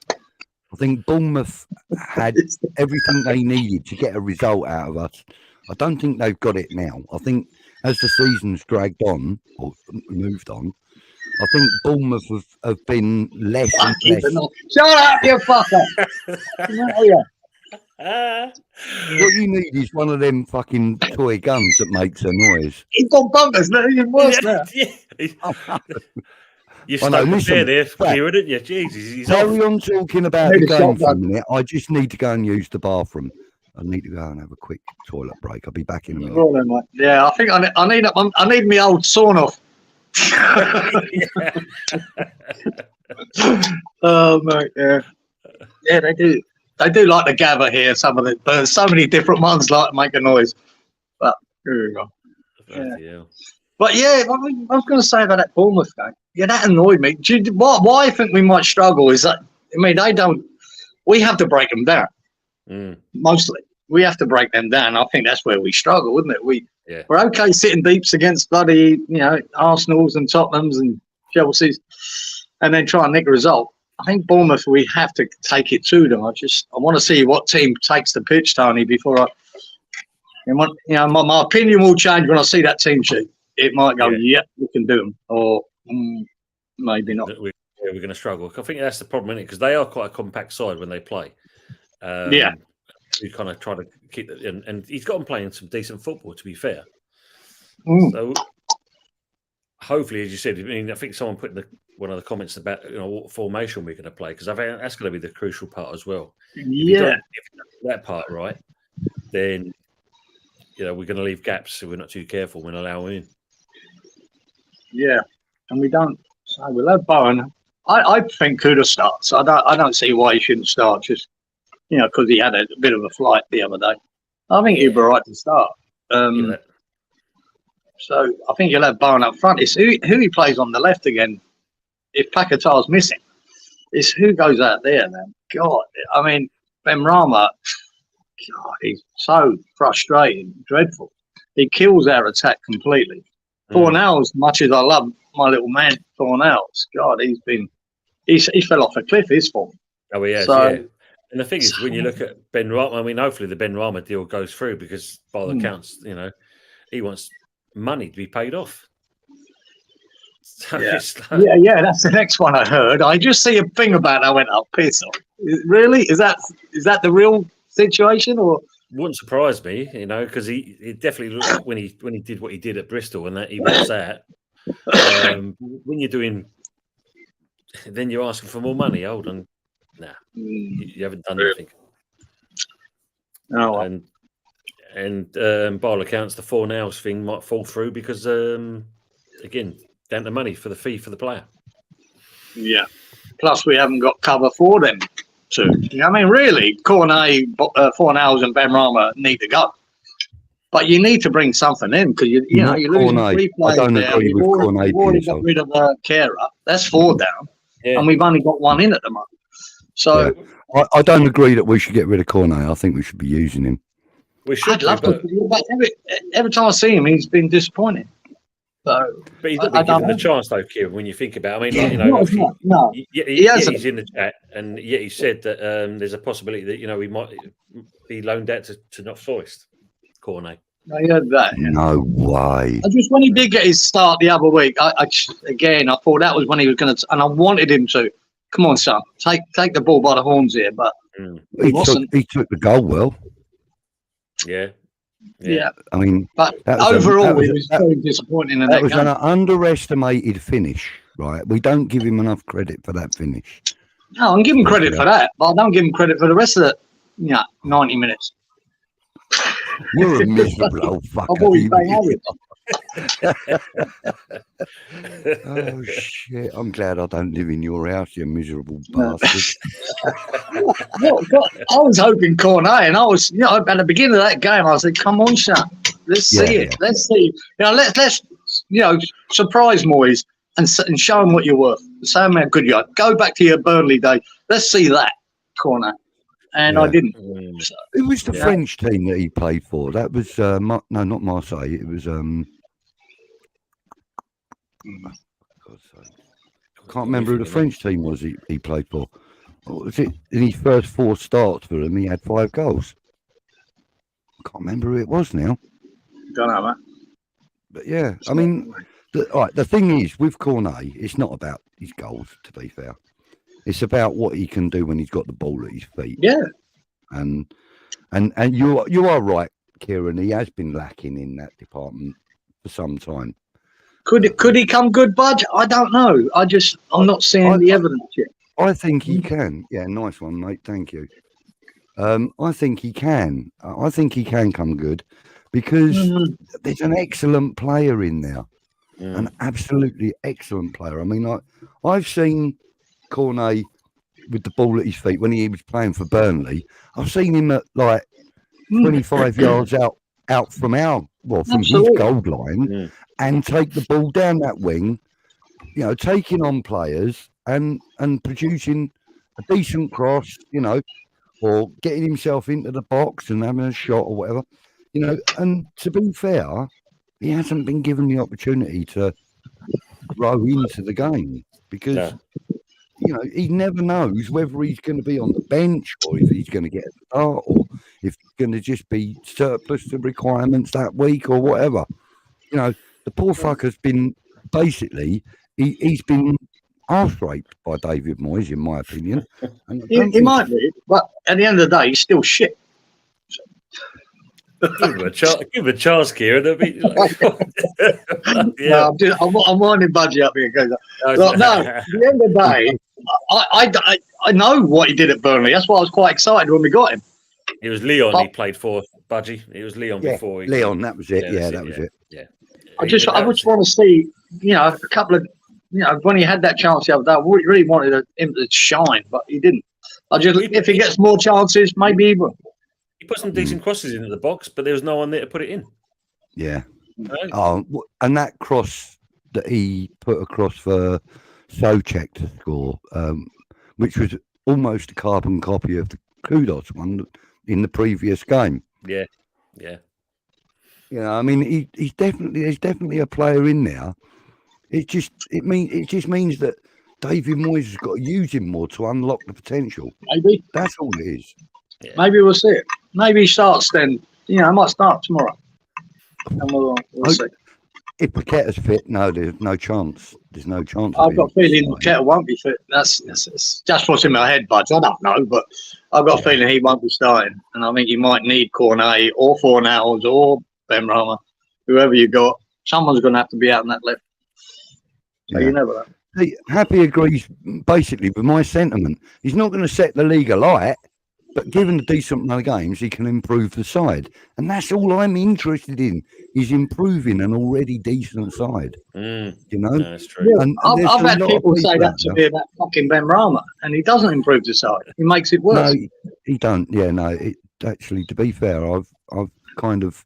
I think Bournemouth had everything they needed to get a result out of us. I don't think they've got it now. I think as the season's dragged on or moved on, I think Bournemouth have been less and less. Shut up, you fucker! What you need is one of them fucking toy guns that makes a noise. He's got bumpers, no, even worse now. You stuck there, Kieran, didn't you? Jesus, he's carry on talking about the game for a minute. I just need to go and use the bathroom. I need to go and have a quick toilet break. I'll be back in a minute. Well, then, mate. Yeah, I think I need my old sawn off. Oh mate, yeah, they do like to gather here. Some of it, but so many different ones like to make a noise. But here we go. Yeah. But yeah, I was going to say about that Bournemouth game. Yeah, that annoyed me. Why I think we might struggle is that, I mean, we have to break them down. Mostly, we have to break them down. I think that's where we struggle, isn't it? We're okay sitting deeps against bloody, you know, Arsenal's and Tottenham's and Chelsea's, and then try and nick a result. I think Bournemouth, we have to take it to them. I want to see what team takes the pitch, Tony, before my opinion will change when I see that team sheet. It might go, we can do them, or maybe not. We're going to struggle. I think that's the problem, isn't it? Because they are quite a compact side when they play. We kind of try to keep it, and he's got them playing some decent football, to be fair. So hopefully, as you said, I mean, I think someone put in one of the comments about, you know, what formation we're going to play, because I think that's going to be the crucial part as well. If you don't get that part right, then you know we're going to leave gaps if we're not too careful when allowing in. Yeah, and we don't. So we'll have Bowen. I think Kuda starts. I don't see why he shouldn't start. Just, you know, because he had a bit of a flight the other day. I think he'd be right to start. So I think you'll have Bowen up front. It's who he plays on the left again. If Paquetá's missing, it's who goes out there then. God, I mean, Benrahma, God, he's so frustrating, dreadful. He kills our attack completely. Cornell's, much as I love my little man, Cornell's, God, he fell off a cliff, his form. Oh, he has, yeah. And the thing is, when you look at Benrahma, I mean, hopefully the Benrahma deal goes through because by the accounts, you know, he wants money to be paid off. So that's the next one I heard. I just see a thing about it. I went, oh, piss off. Really? Is that the real situation, or? Wouldn't surprise me, you know, because he definitely looked like when he did what he did at Bristol and that he was that. When you're doing, then you're asking for more money. Hold on, nah, you haven't done nothing. No, and And by all accounts, the 4 nows thing might fall through because, again, down to money for the fee for the player. Yeah. Plus, we haven't got cover for them two. I mean, really, Cornet, Fornals, and Benrahma need to go. But you need to bring something in because you're losing Cornet. 3 players I don't there. agree with Cornet. We've already got rid of Kehrer. That's 4 down, and we've only got 1 in at the moment. So I don't agree that we should get rid of Cornet. I think we should be using him. We should. I'd love to. But every time I see him, he's been disappointing. So, but he's not been given a chance, though, Kieran. When you think about, it. I mean, no, he hasn't. He's in the chat, and yet he said that there's a possibility that we might be loaned out to not Forest. Cornet. I heard that. No way. When he did get his start the other week, I thought that was when he was going to, and I wanted him to. Come on, son, take the ball by the horns here, but he took the goal well. Yeah. I mean, but overall, it was very disappointing. That was an underestimated finish, right? We don't give him enough credit for that finish. No, I'm giving credit for that, but I don't give him credit for the rest of the 90 minutes. You're a miserable old fucker. Oh shit! I'm glad I don't live in your house, you miserable bastard. I was hoping Cornet, and I was, at the beginning of that game, I was like, "Come on, son, let's see it. Let's see. Let's surprise Moyes and show him what you're worth. Show him how good you are. Go back to your Burnley day. Let's see that, Cornet." And I didn't. So, it was the French team that he played for. That was no, not Marseille. It was I can't remember who the French team was he played for. What was it? In his first 4 starts for them, he had 5 goals. I can't remember who it was now. Don't know, man. But yeah, I mean, the thing is with Cornet, it's not about his goals. To be fair. It's about what he can do when he's got the ball at his feet. Yeah. And you are right, Kieran. He has been lacking in that department for some time. Could he come good, Budge? I don't know. I'm not seeing the evidence yet. I think he can. Yeah, nice one, mate. Thank you. I think he can. I think he can come good because there's an excellent player in there. An absolutely excellent player. I mean, I've seen Cornet with the ball at his feet when he was playing for Burnley. I've seen him at like 25 yards out from his goal line and take the ball down that wing, taking on players and producing a decent cross, or getting himself into the box and having a shot or whatever, and to be fair, he hasn't been given the opportunity to grow into the game because he never knows whether he's going to be on the bench or if he's going to get a start or if he's going to just be surplus to requirements that week or whatever. The poor fucker's been basically, he's been arse-raped by David Moyes, in my opinion. And he might be, but at the end of the day, he's still shit. Give him a chance, Kieran. No, I'm winding Budgie up here. At the end of the day, I know what he did at Burnley. That's why I was quite excited when we got him. It was Leon he played for, Budgie. It was Leon before. Leon, that was it. That was it. Yeah. I just want to see, a couple of, when he had that chance the other day, I really wanted him to shine, but he didn't. If he gets more chances, maybe he will. He put some decent crosses into the box, but there was no one there to put it in. Yeah. Oh, and that cross that he put across for Souček to score, which was almost a carbon copy of the Kudos one in the previous game. Yeah. I mean, there's definitely a player in there. It just means that David Moyes has got to use him more to unlock the potential. Maybe that's all it is. Yeah. Maybe we'll see it. Maybe he starts then. I might start tomorrow. And we'll see. If Paqueta's fit, no, there's no chance. There's no chance. I've got a feeling Paqueta won't be fit. That's just what's in my head, Bud. I don't know, but I've got a feeling he won't be starting. And I think you might need Cornet or Fornals or Benrahma, whoever you got. Someone's going to have to be out on that left. So you never know. Happy agrees basically with my sentiment. He's not going to set the league alight, But given a decent amount of games, he can improve the side. And that's all I'm interested in, is improving an already decent side. You know? No, that's true. Yeah, And I've had people say that to me about fucking Ben Rama, and he doesn't improve the side. He makes it worse. No, he don't. Yeah, no. Actually, to be fair, I've kind of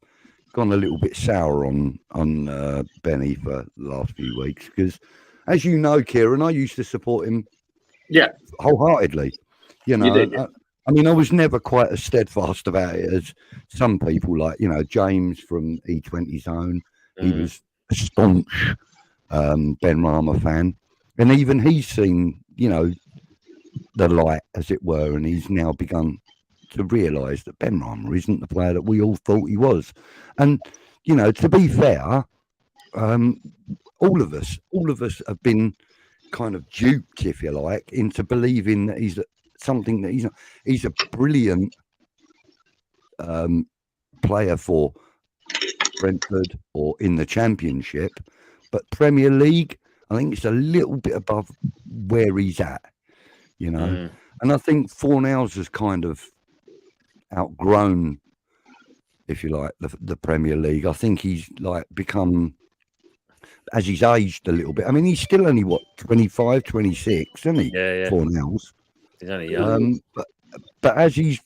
gone a little bit sour on Benny for the last few weeks because, as you know, Kieran, I used to support him. Yeah, wholeheartedly. You know, you did, yeah. I mean, I was never quite as steadfast about it as some people, like, you know, James from E20 Zone. He was a staunch Ben Rama fan. And even he's seen, you know, the light, as it were, and he's now begun to realise that Ben Rama isn't the player that we all thought he was. And, you know, to be fair, all of us have been kind of duped, if you like, into believing that he's something that he's not. He's a brilliant player for Brentford or in the Championship, but Premier League, I think it's a little bit above where he's at, you know. And I think Fornals has kind of outgrown, if you like, the Premier League. I think he's like become, as he's aged a little bit. I mean, he's still only, what, 25, 26, isn't he? Yeah. Fornals. He's only young. But as he's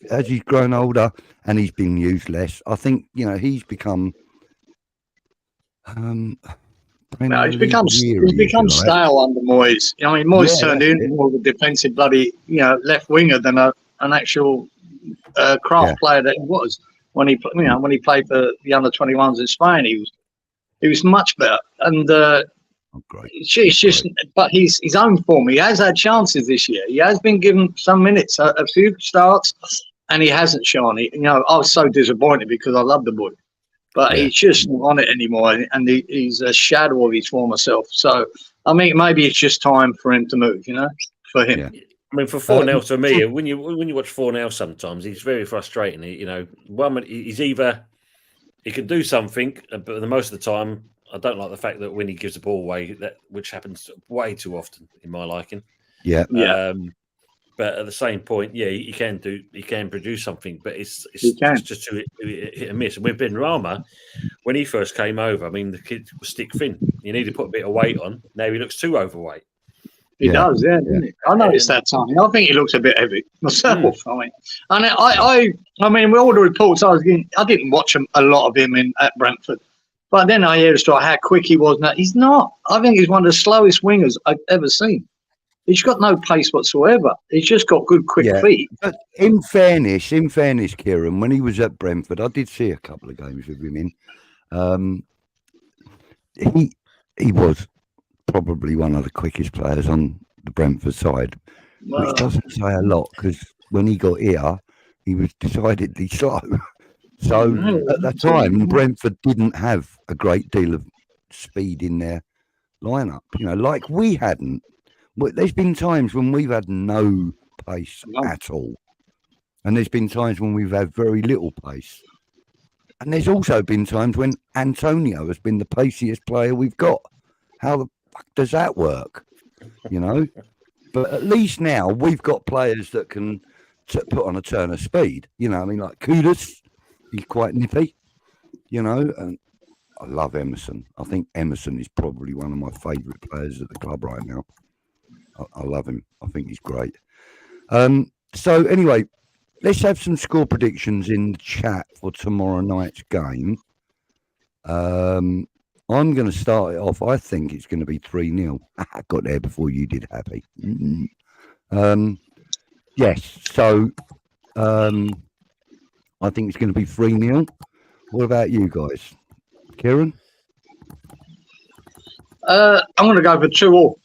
grown older and he's been used less, I think, you know, he's become he's become stale under Moyes. I mean, Moyes turned into more of a defensive bloody, you know, left winger than an actual craft player that he was when he played for the under-21s in Spain. He was much better, and it's just. But his own form. He has had chances this year. He has been given some minutes, a few starts, and he hasn't shone. You know, I was so disappointed because I love the boy, but he's just not on it anymore, and he's a shadow of his former self. So I mean, maybe it's just time for him to move. You know, for him. Yeah. I mean, for Fornals, to me, when you watch Fornals, sometimes he's very frustrating. You know, he's either he can do something, but most of the time, I don't like the fact that when he gives the ball away, which happens way too often in my liking. Yeah. But at the same point, he can produce something, but it's just too hit and miss. And with Ben Rama, when he first came over, I mean, the kid was stick thin. You need to put a bit of weight on. Now he looks too overweight. He does, doesn't he? I noticed that time. I think he looks a bit heavy myself. I mean, and I mean, with all the reports I was getting, I didn't watch a lot of him at Brentford, but then I hear the story how quick he was. Now he's not. I think he's one of the slowest wingers I've ever seen. He's got no pace whatsoever. He's just got good, quick feet. But in fairness, Kieran, when he was at Brentford, I did see a couple of games with him in. He was probably one of the quickest players on the Brentford side, which doesn't say a lot because when he got here, he was decidedly slow. So at that time, Brentford didn't have a great deal of speed in their lineup, you know, like we hadn't. But there's been times when we've had no pace at all. And there's been times when we've had very little pace. And there's also been times when Antonio has been the paciest player we've got. How the fuck does that work? You know? But at least now we've got players that can put on a turn of speed. You know, I mean, like Kudus, he's quite nippy, you know, and I love Emerson. I think Emerson is probably one of my favourite players at the club right now. I love him. I think he's great. So anyway, let's have some score predictions in the chat for tomorrow night's game. I'm going to start it off. I think it's going to be 3-0. I got there before you did, Happy. Yes. So I think it's going to be 3-0. What about you guys? Kieran? I'm going to go for 2-2.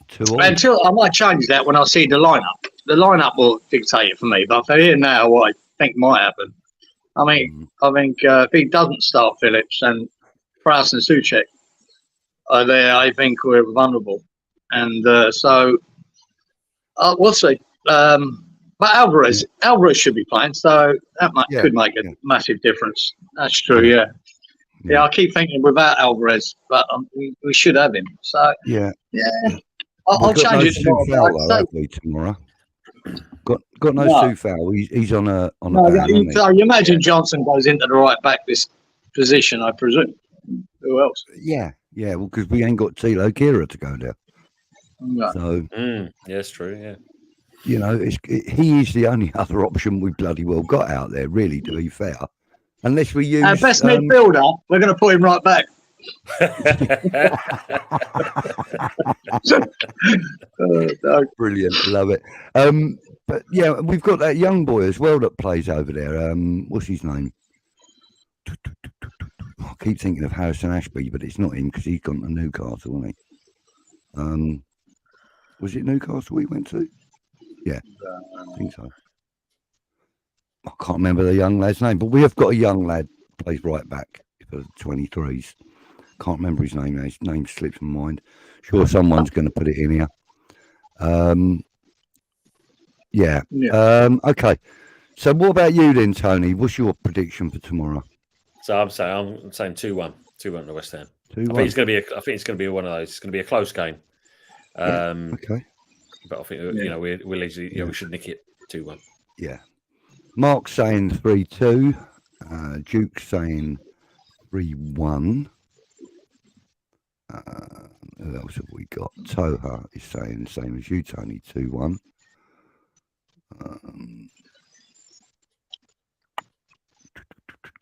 2-2. Until I might change that when I see the lineup. The lineup will dictate it for me. But for here now, what I think might happen. I think if he doesn't start Phillips and Prowse and Souček are there, I think we're vulnerable. And so we'll see. But Alvarez should be playing, so that could make a massive difference. That's true, yeah. I keep thinking without Alvarez, but we should have him. So yeah. I'll change it tomorrow. Got no, No. Soufal. He's on a No, ban, isn't he? so you imagine Johnson goes into the right back this position, I presume. Who else? Yeah. Well, because we ain't got Tilo Kira to go there. No. So Yeah, it's true. Yeah. you know, he is the only other option we bloody well got out there. Really, to be fair, unless we use Our best midfielder, we're going to put him right back. Brilliant, love it. But yeah, we've got that young boy as well that plays over there. What's his name? I keep thinking of Harrison Ashby, but it's not him because he's gone to Newcastle, hasn't he? Was it Newcastle we went to? Yeah, I think so. I can't remember the young lad's name, but we have got a young lad plays right back for the 23s. Can't remember his name now. His name slips my mind. Sure, someone's going to put it in here. Yeah. Okay. So, what about you then, Tony? What's your prediction for tomorrow? So I'm saying 2-1 to West Ham. 2-1. I think it's going to be one of those. It's going to be a close game. Okay. But I think we'll easily we should nick it 2-1. Yeah. Mark's saying 3-2. Duke's saying 3-1. Who else have we got? Toha is saying the same as you, Tony, 2-1.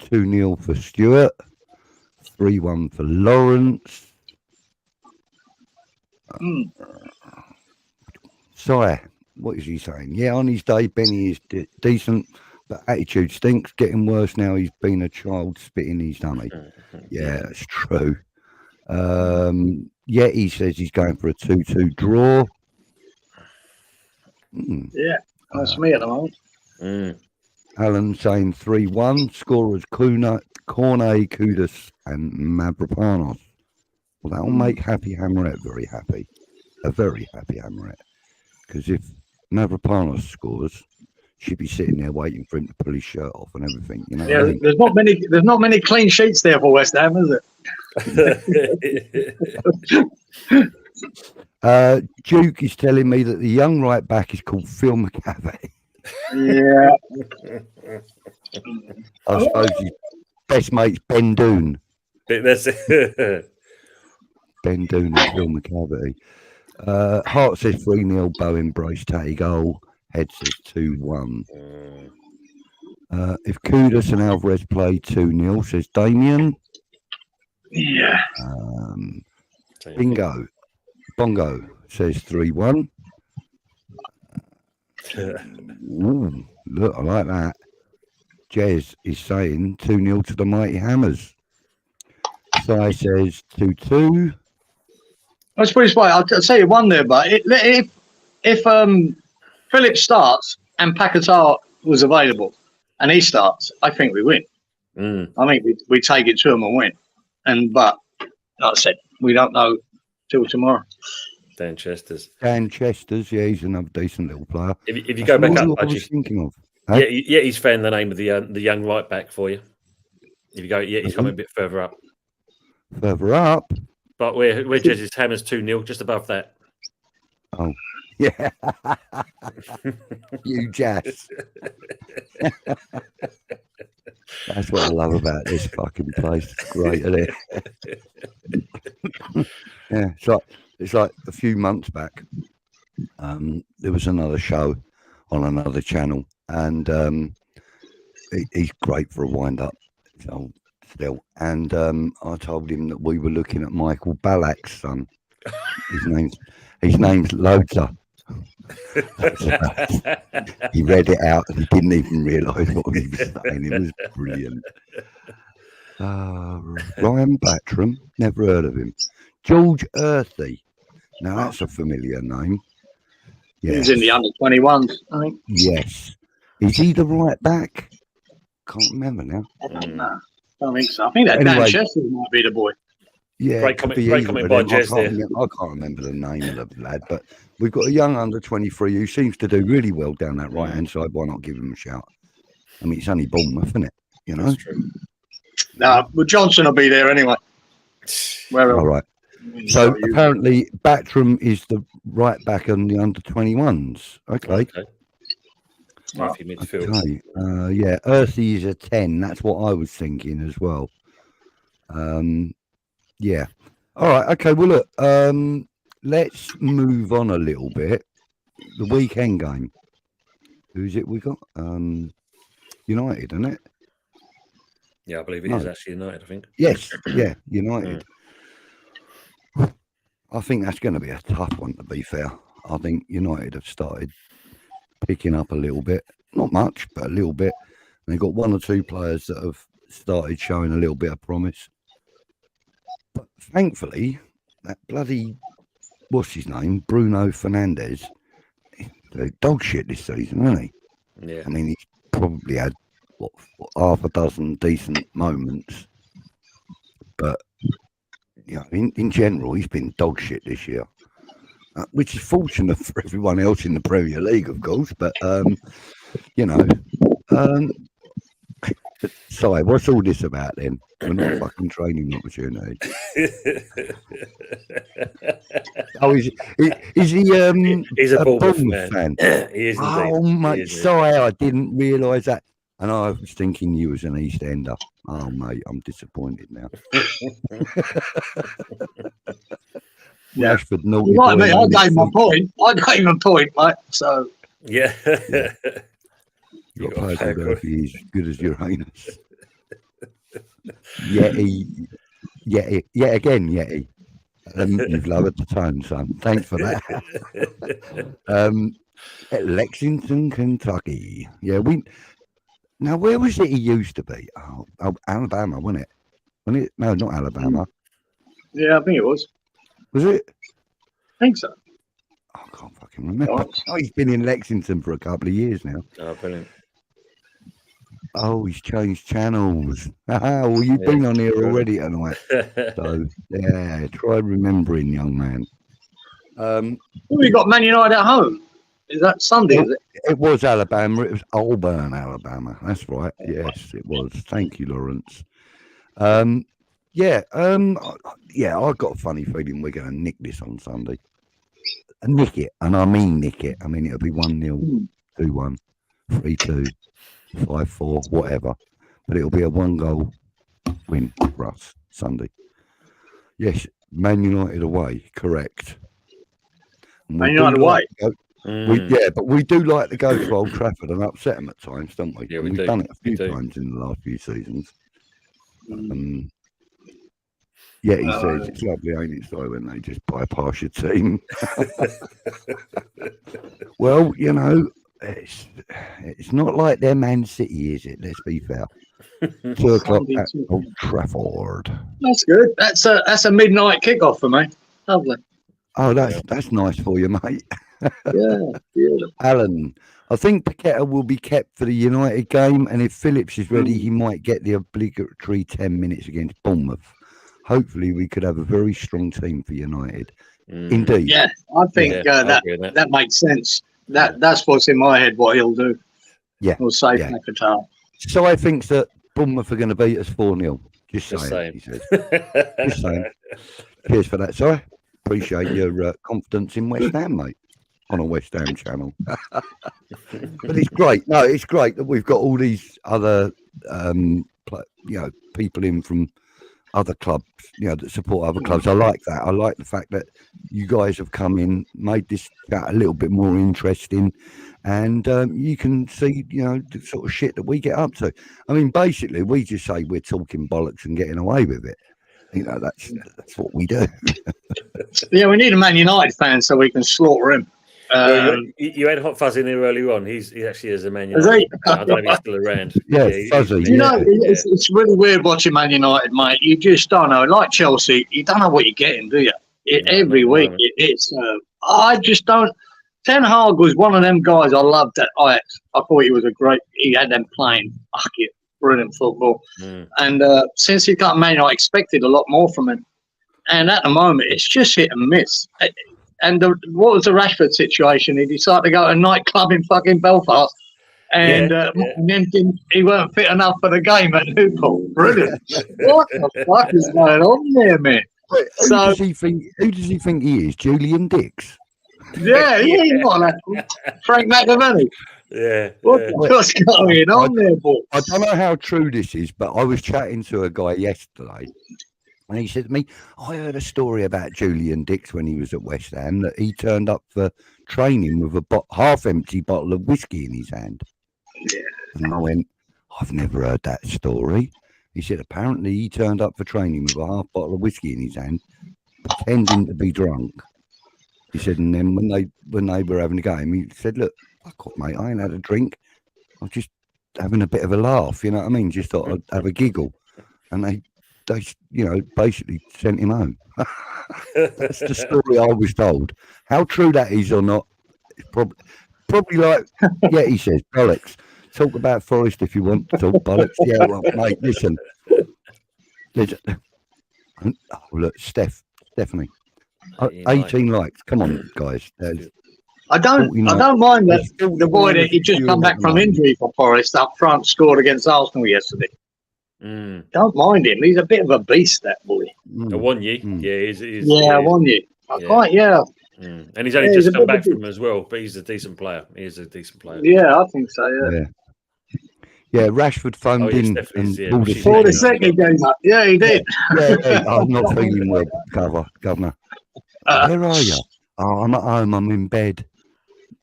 2-0 for Stuart. 3-1 for Lawrence. Si, what is he saying? Yeah, on his day, Benny is decent, but attitude stinks. Getting worse now. He's been a child spitting his tummy. Yeah, that's true. Yeah, he says he's going for a 2-2 draw. Yeah, that's me at the moment. Alan saying 3-1. Scorers Cornet, Kudus, and Mavropanos. Well, that'll make Happy Hammerette very happy. A very happy Hammerette. Because if Mavropanos scores, she'd be sitting there waiting for him to pull his shirt off and everything. You know. Yeah, there's not many clean sheets there for West Ham, is it? Duke is telling me that the young right back is called Phil McCavey. Yeah. I suppose his best mate's Ben Doon. That's it. Ben Doon and Phil McCavey. Hart says 3-0, Bowen Brace Tatty goal. Head says 2-1. If Kudus and Alvarez play 2-0, says Damien. Yeah. Bongo says 3-1. Look, I like that. Jez is saying 2-0 to the Mighty Hammers. Si says 2-2. Let's put it this way. I'll tell you one there, but if Phillips starts and Paquetá was available and he starts, I think we win. I think we take it to him and win. But like I said, we don't know till tomorrow. Dan Chester's, yeah, he's another decent little player. If you go back up, I was thinking of. Hey? Yeah, he's found the name of the young right back for you. If you go, he's coming a bit further up. Further up. But where Jez's Hammers 2-0, just above that. Oh, yeah. You Jazz. That's what I love about this fucking place. It's great, isn't it? Yeah, it's like a few months back. There was another show on another channel, and he's great for a wind-up. So, still, and I told him that we were looking at Michael Ballack's son. His name's Loader. He read it out and he didn't even realise what he was saying. It was brilliant. Ryan Batram, never heard of him. George Earthy. Now that's a familiar name. Yes. He's in the under-21s, I think. Yes. Is he the right back? Can't remember now. I don't know. I don't think so. I think that Dan Chester might be the boy. Yeah, great comment by Jez there. I can't remember the name of the lad, but we've got a young under-23 who seems to do really well down that right-hand side. Why not give him a shout? I mean, it's only Bournemouth, isn't it? You know? That's true. No, but Johnson will be there anyway. All right. So apparently Batram is the right back on the under-21s. Okay. Earthy midfield. Okay. Yeah, Earthy is a 10. That's what I was thinking as well. Yeah. All right. Okay. Well, look. Let's move on a little bit. The weekend game. Who's it we got? United, isn't it? Yeah, I believe it is actually United, I think. Yes. Yeah, United. I think that's going to be a tough one, to be fair. I think United have started picking up a little bit. Not much, but a little bit. And they've got one or two players that have started showing a little bit of promise. But thankfully, that bloody, what's his name? Bruno Fernandes. He's dog shit this season, isn't he? Yeah. I mean, he's probably had, half a dozen decent moments. But, you know, in general, he's been dog shit this year. Which is fortunate for everyone else in the Premier League, of course. But, you know, sorry, what's all this about then? We're not fucking training opportunity. Oh, is he? He's a Bournemouth fan. He is. Oh, mate, sorry, I didn't realise that. And I was thinking you was an East Ender. Oh, mate, I'm disappointed now. Yeah. Rashford, naughty Right, boy, mate, I gave my point. I gave him a point, mate. So Yeah. You got a player called Earthy, he's good as Uranus. Yeti, yet again, Yeti. You've lowered the tone, son. Thanks for that. At Lexington, Kentucky. Yeah, now where was it he used to be? Oh, Alabama, wasn't it? Wasn't it? No, not Alabama. yeah, I think it was. Was it? I think so. I can't fucking remember. Oh, he's been in Lexington for a couple of years now. Oh, brilliant. Oh, he's changed channels. Well, you've been on here already tonight. So, yeah, try remembering, young man. We got Man United at home. Is that Sunday? Is it? It was Alabama. It was Auburn, Alabama. That's right. Yes, it was. Thank you, Lawrence. Yeah, I got a funny feeling we're going to nick this on Sunday. Nick it, and I mean nick it. I mean, it'll be 1-0, 2-1, 3-2, 5-4, whatever. But it'll be a 1-goal win for us Sunday. Yes, Man United away, correct. Man United away? But we do like to go to Old Trafford and upset them at times, don't we? Yeah, we've done it a few times in the last few seasons. Yeah, he says it's lovely, ain't it, so when they just bypass your team. Well, you know, it's not like they're Man City, is it? Let's be fair. 2 o'clock at Old Trafford. That's good. That's a midnight kickoff for me. Lovely. Oh, that's nice for you, mate. Yeah, beautiful. Alan, I think Paqueta will be kept for the United game, and if Phillips is ready, he might get the obligatory 10 minutes against Bournemouth. Hopefully, we could have a very strong team for United. Indeed. Yeah, I think that makes sense. That's what's in my head, what he'll do. Yeah. He'll save Qatar. So I think that Bournemouth are going to beat us 4-0. Just saying, he says. Just saying. Cheers for that, Si. Appreciate your confidence in West Ham, mate, on a West Ham channel. But it's great. No, it's great that we've got all these other, people in from other clubs, that support other clubs. I like that. I like the fact that you guys have come in, made this chat a little bit more interesting, and you can see, the sort of shit that we get up to. I mean, basically, we just say we're talking bollocks and getting away with it. That's what we do. Yeah, we need a Man United fan so we can slaughter him. You had Hot Fuzz in there earlier on. He actually is a Man United. I don't know if he's still around. Yeah, Fuzzy. It's really weird watching Man United, mate. You just don't know. Like Chelsea, you don't know what you're getting, do you? Every week, it's. I just don't. Ten Hag was one of them guys I loved at Ajax. I thought he was he had them playing brilliant football. And since he got Man, I expected a lot more from him. And at the moment, it's just hit and miss. And what was the Rashford situation? He decided to go to a nightclub in fucking Belfast, and then he weren't fit enough for the game at Newport. Brilliant! What the fuck is going on there, man? Wait, who does he think he is? Julian Dix? Yeah, what, Frank McAvaney. Yeah. What's going on there, boy? I don't know how true this is, but I was chatting to a guy yesterday, and he said to me, I heard a story about Julian Dix when he was at West Ham, that he turned up for training with a half-empty bottle of whiskey in his hand. Yeah. And I went, I've never heard that story. He said, apparently he turned up for training with a half bottle of whiskey in his hand, pretending to be drunk. He said, and then when they were having a game, he said, look, fuck off, mate, I ain't had a drink. I'm just having a bit of a laugh, you know what I mean? Just thought I'd have a giggle. And they basically sent him home. That's the story I was told. How true that is or not, it's probably like, yeah, he says, bollocks. Talk about Forest if you want to talk bollocks. Yeah, well, mate, listen. Oh, look, Stephanie. 18 likes. Come on, guys. I don't mind that the boy that he just come back from injury for Forest up front scored against Arsenal yesterday. Don't mind him. He's a bit of a beast, that boy. I won you. Yeah, he's I won you. Quite, yeah. And he's only just come back from him as well, but he's a decent player. He is a decent player. Yeah, I think so, yeah. Yeah, Rashford phoned in and before the second game up. Yeah, he did. Yeah, I'm not feeling well, Governor. Where are you? Oh, I'm at home. I'm in bed.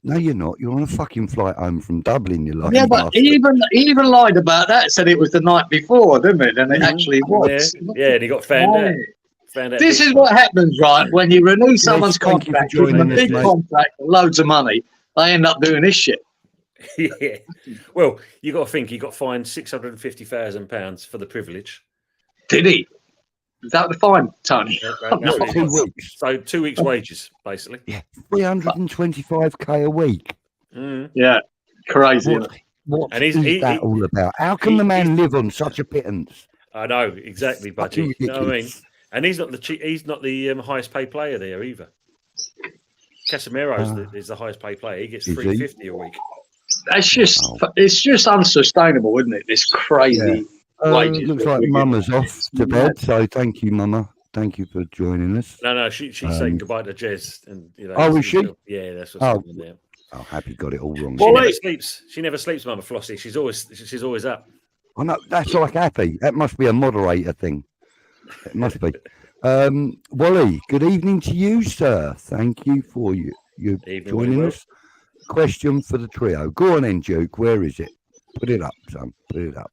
No, you're not. You're on a fucking flight home from Dublin. You're like, yeah, but he even lied about that. Said it was the night before, didn't it? And it actually was. Yeah, and he got found out. This is what happens, right? When you renew someone's contract, give them a big contract, loads of money, they end up doing this shit. Yeah. Well, you got to think he got fined £650,000 for the privilege. Did he? Is that the fine, Tony? No, 2 weeks. So 2 weeks' wages, basically. Yeah, 325k a week. Yeah, crazy. What is that all about? How can the man live on such a pittance? I know exactly, Budgie. You know what I mean? And he's not the highest paid player there either. Casemiro is the highest paid player. He gets $350 a week. It's just unsustainable, isn't it? This crazy wages. Looks like Mama's off to bed, so thank you, Mama. Thank you for joining us. No, she's saying goodbye to Jez. And is she? Yeah, that's what's happening there. Oh, Happy got it all wrong. She never sleeps, Mama Flossie. She's always up. Oh no, that's like Happy. That must be a moderator thing. It must be. Wally, good evening to you, sir. Thank you for you joining us. Question for the trio. Go on then, Duke. Where is it? Put it up, son. Put it up.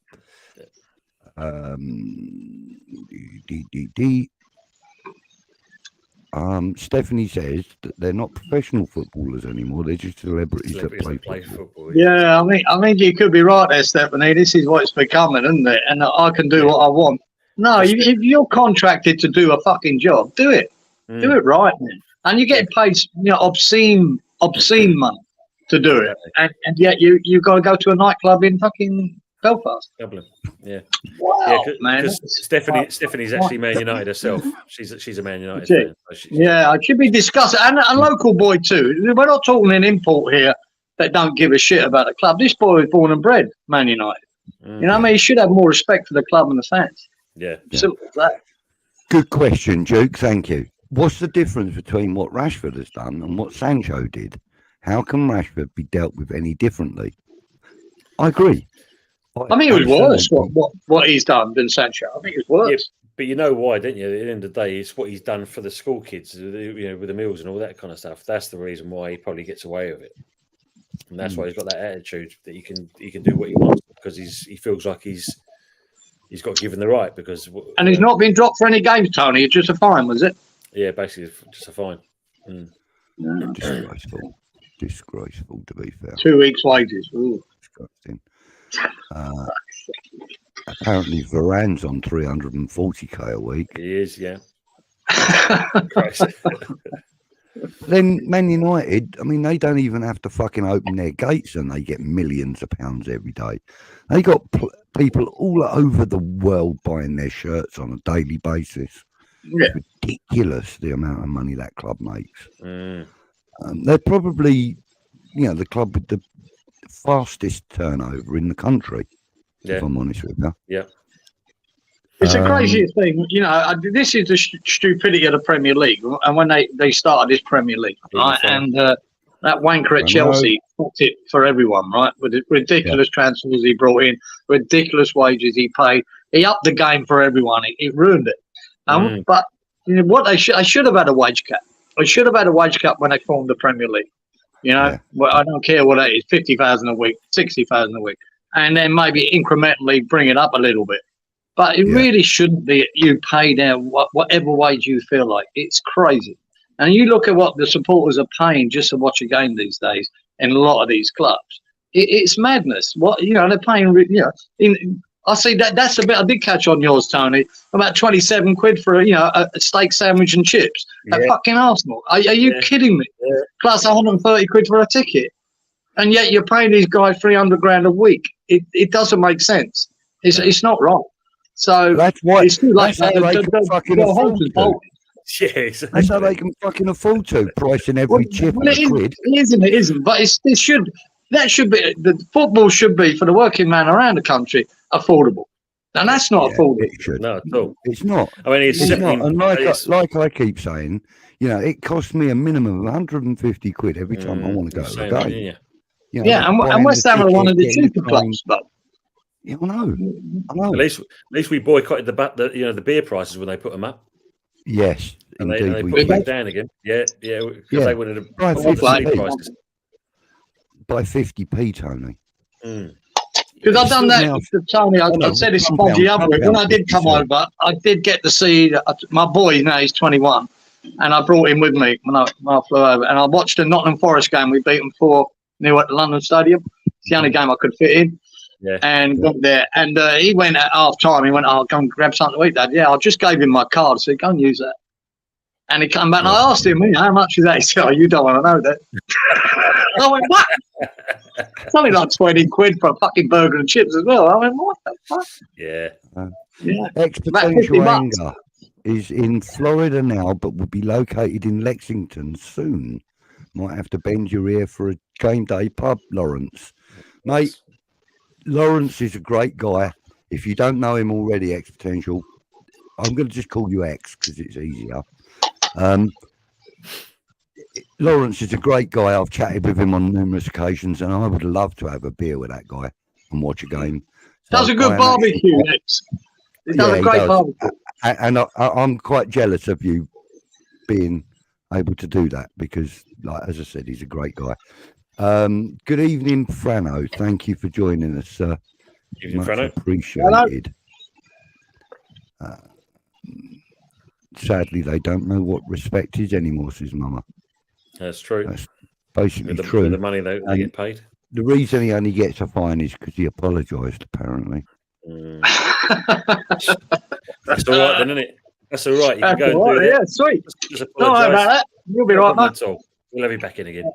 Stephanie says that they're not professional footballers anymore. They're just celebrities that play football. Yeah, I mean, you could be right there, Stephanie. This is what it's becoming, isn't it? And I can do what I want. No, if you're contracted to do a fucking job, do it. Do it right, man. And you're getting paid, obscene money to do it. And yet you've got to go to a nightclub in fucking Belfast. Dublin. Yeah. Wow, man. Because Stephanie's actually Man United herself. She's a Man United fan. So it should be discussed. And a local boy too. We're not talking an import here that don't give a shit about the club. This boy was born and bred Man United. You know what I mean? He should have more respect for the club and the fans. Yeah. Simple as that. Good question, Duke. Thank you. What's the difference between what Rashford has done and what Sancho did? How can Rashford be dealt with any differently? I agree. I think it was worse what he's done than Sancho. I think it was worse. Yeah, but you know why, don't you? At the end of the day, it's what he's done for the school kids, with the meals and all that kind of stuff. That's the reason why he probably gets away with it, and that's why he's got that attitude that he can do what he wants because he feels like he's got given the right because. And he's not been dropped for any games, Tony. It's just a fine, was it? Yeah, basically just a fine. Disgraceful, to be fair. 2 weeks' wages. Ooh. Disgusting. Apparently Varane's on 340k a week. He is, yeah. Then Man United, I mean, they don't even have to fucking open their gates and they get millions of pounds every day. They got people all over the world buying their shirts on a daily basis. Yeah. It's ridiculous the amount of money that club makes. They're probably, the club with the fastest turnover in the country, if I'm honest with you. Yeah. It's the craziest thing. This is the stupidity of the Premier League. And when they started this Premier League, right? And That wanker at Chelsea fucked it for everyone, right? With the ridiculous transfers he brought in, ridiculous wages he paid. He upped the game for everyone. It ruined it. But you know what? I should have had a wage cap. I should have had a wage cap when they formed the Premier League. You know, well, I don't care what that is, 50,000 a week, 60,000 a week, and then maybe incrementally bring it up a little bit. But it really shouldn't be you pay down whatever wage you feel like. It's crazy. And you look at what the supporters are paying just to watch a game these days in a lot of these clubs. It's madness. What they're paying. I see that's a bit. I did catch on yours, Tony. About 27 quid for a steak sandwich and chips at fucking Arsenal. Are you kidding me? Yeah. Plus 130 quid for a ticket, and yet you're paying these guys 300 grand a week. It doesn't make sense. It's not wrong. So that's why it's like that's how they can fucking afford to. Yes, that's how they can fucking afford to pricing every chip at a quid. It isn't. But that should be the football should be for the working man around the country affordable, and that's not affordable. It should. No, at all. It's not. I mean, it's not. And like I keep saying, it costs me a minimum of 150 quid every time I want to go to the game. And West Ham are one of the cheaper clubs, but. Yeah, I know. At least we boycotted the beer prices when they put them up. Yes, and they put them back down again. Because they wanted to by prices. By 50p, Tony. Because I've done that, Tony. I said this about the other week. When I did come over, I did get to see my boy. Now he's 21, and I brought him with me when I flew over, and I watched the Nottingham Forest game. We beat them 4-0 at the London Stadium. It's the only game I could fit in. And got there, and he went at half time. He went, "I'll go and grab something to eat, Dad." Yeah, I just gave him my card, so go and use that. And he came back, and I asked him, "How much is that?" He said, "Oh, you don't want to know that." I went, "What?" It's only like 20 quid for a fucking burger and chips as well. I went, "What the fuck?" Yeah. Exponential Anger is in Florida now, but will be located in Lexington soon. Might have to bend your ear for a game day pub, Lawrence, mate. Lawrence is a great guy. If you don't know him already, Exponential, I'm going to just call you X because it's easier. Lawrence is a great guy. I've chatted with him on numerous occasions, and I would love to have a beer with that guy and watch a game. Does a good barbecue, X. He does a great barbecue. And I'm quite jealous of you being able to do that because, like as I said, he's a great guy. Good evening, Frano. Thank you for joining us, sir. Evening, much Frano. appreciated. Sadly, they don't know what respect is anymore, says Mama. That's true. That's basically true. With the money they get paid. The reason he only gets a fine is because he apologised, apparently. That's all right, then, isn't it? That's all right. You can go and do that. Yeah, sweet. Don't worry about that. You'll be right, mate. We'll have you back in again.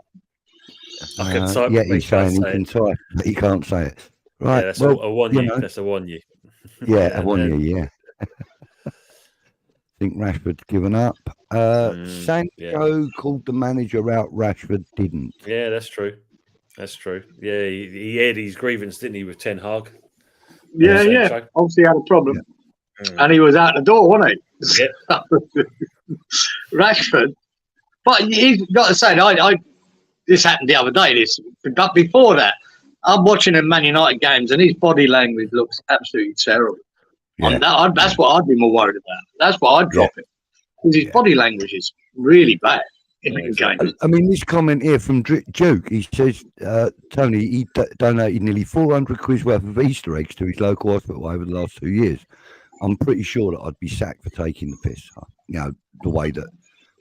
He's saying he can type, but he can't say it. Right. Yeah, that's a one you. That's a one you. Yeah, a one you. Yeah. I think Rashford's given up. Sancho called the manager out. Rashford didn't. Yeah, that's true. That's true. Yeah, he aired his grievance, didn't he, with Ten Hag? Yeah. Obviously had a problem, and he was out the door, wasn't he? Yeah. Rashford, but he's got to say, this happened the other day. But before that, I'm watching the Man United games, and his body language looks absolutely terrible. Yeah. That's what I'd be more worried about. That's what I'd drop him, because his body language is really bad in the game. I mean, this comment here from Duke, he says, Tony, he donated nearly 400 quid worth of Easter eggs to his local hospital over the last 2 years. I'm pretty sure that I'd be sacked for taking the piss, the way that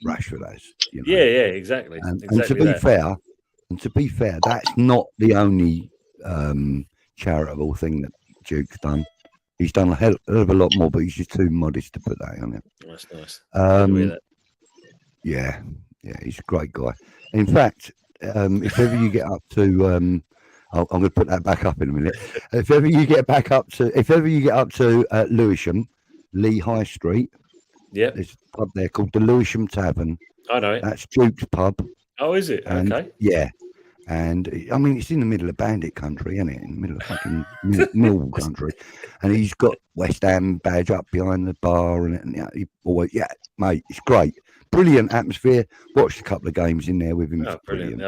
Rashford has. Yeah, exactly. And to be fair, that's not the only charitable thing that Duke's done. He's done a hell of a lot more, but he's just too modest to put that on him. That's nice. Yeah, he's a great guy. In fact, if ever you get up to, I'm going to put that back up in a minute. If ever you get up to Lewisham, Lee High Street, there's a pub there called the Lewisham Tavern. I know it. That's Duke's pub. Oh, is it? Okay. Yeah, And I mean, it's in the middle of bandit country, isn't it? In the middle of fucking mill country, and he's got West Ham badge up behind the bar, and he always, mate, it's great, brilliant atmosphere. Watched a couple of games in there with him. It's brilliant.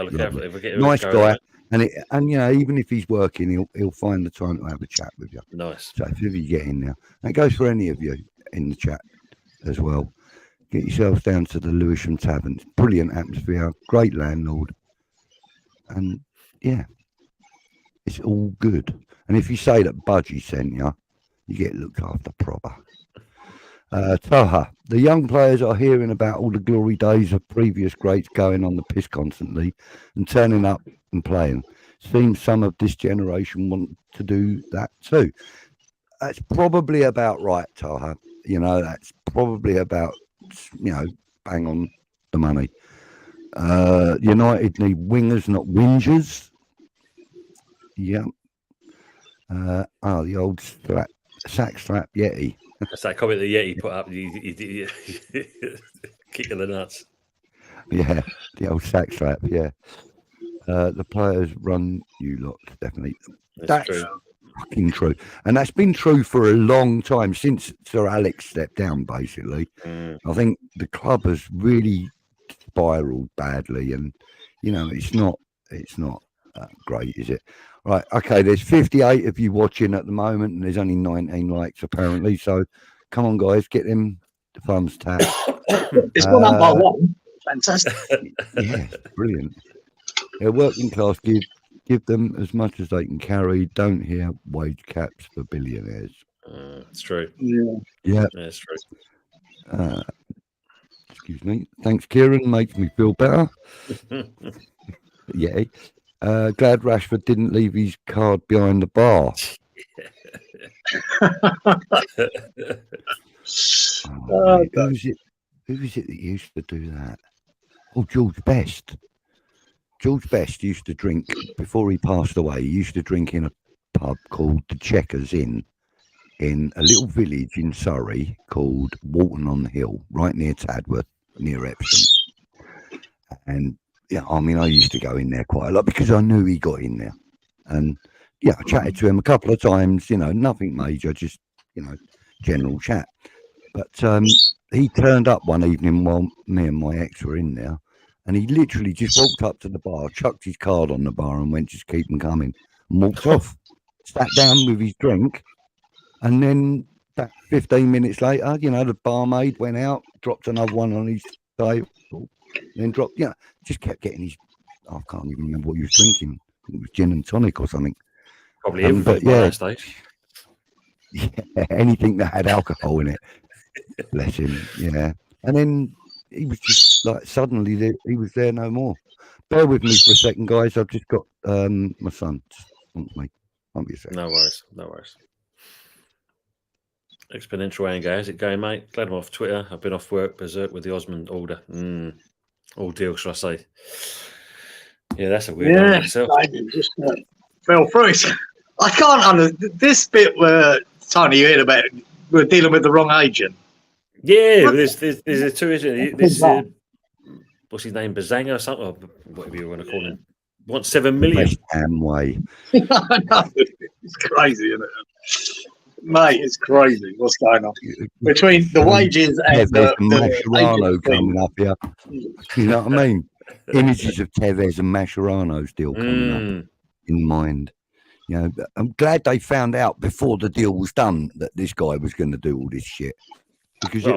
Nice guy, and you know, even if he's working, he'll find the time to have a chat with you. Nice. So if you get in there, and it goes for any of you in the chat as well. Get yourselves down to the Lewisham Tavern. It's brilliant atmosphere, great landlord. And yeah, it's all good. And if you say that Budgie sent you, you get looked after proper. Taha, the young players are hearing about all the glory days of previous greats going on the piss constantly and turning up and playing. Seems some of this generation want to do that too. That's probably about right, Taha. You know, that's probably about, you know, bang on the money. United need wingers, not whingers. Yeah. The old sack strap Yeti. That's that comment the Yeti put up. He kick in the nuts. Yeah, the old sack strap. Yeah. The players run you lot, definitely. That's true. Fucking true. And that's been true for a long time, since Sir Alex stepped down, basically. I think the club has really spiraled badly, and you know, it's not great, is it? Right, okay, there's 58 of you watching at the moment, and there's only 19 likes apparently, so come on guys, get them the thumbs tapped. It's gone up by one. Fantastic. Yeah, brilliant. They're working class, give them as much as they can carry. Don't hear wage caps for billionaires. It's true. Yeah, it's true. Excuse me. Thanks, Kieran. Makes me feel better. Yeah. Glad Rashford didn't leave his card behind the bar. Who was it that used to do that? Oh, George Best. George Best used to drink, before he passed away, he used to drink in a pub called the Checkers Inn in a little village in Surrey called Walton on the Hill, right near Tadworth, near Epsom. And yeah, I mean, I used to go in there quite a lot because I knew he got in there. And yeah, I chatted to him a couple of times, you know, nothing major, just, you know, general chat. But he turned up one evening while me and my ex were in there, and he literally just walked up to the bar, chucked his card on the bar and went, just keep them coming, and walked off. Sat down with his drink, and then that 15 minutes later, you know, the barmaid went out, dropped another one on his table, then dropped, you know, just kept getting his, I can't even remember what he was drinking. It was gin and tonic or something. Probably everything by that stage. Yeah, anything that had alcohol in it. Bless him, yeah. And then he was just like, suddenly he was there no more. Bear with me for a second, guys. I've just got my son just wants me. Won't be a second. No worries. Exponential anger, how's it going, mate? Glad I'm off Twitter. I've been off work, berserk with the Osmond order. All deal, shall I say? Yeah, that's a weird one itself. I just fell through it. I can't this bit where Tony, you heard about it, we're dealing with the wrong agent. Yeah, there's a two, isn't it? This what's his name, Bazanga or something, or whatever you want to call him. Wants 7 million. West Ham way. I know. It's crazy, isn't it? Mate, it's crazy. What's going on between the wages and the Mascherano coming up here? You know what I mean? Images of Tevez and Mascherano still coming up in mind. You know, I'm glad they found out before the deal was done that this guy was going to do all this shit. Because it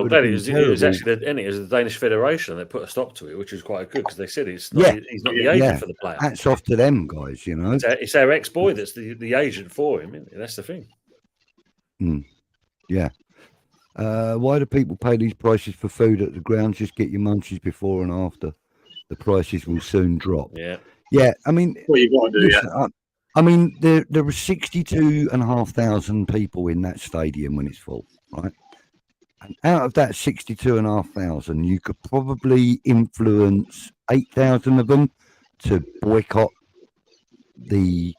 was actually the Danish Federation that put a stop to it, which was quite good because they said he's not the agent for the player. Hats off to them guys, you know. It's our ex-boy that's the agent for him. That's the thing. Yeah. Why do people pay these prices for food at the ground? Just get your munchies before and after. The prices will soon drop. Yeah. I mean, what you got to do? Listen, I mean, there were 62,500 people in that stadium when it's full, right? And out of that 62,500, you could probably influence 8,000 of them to boycott the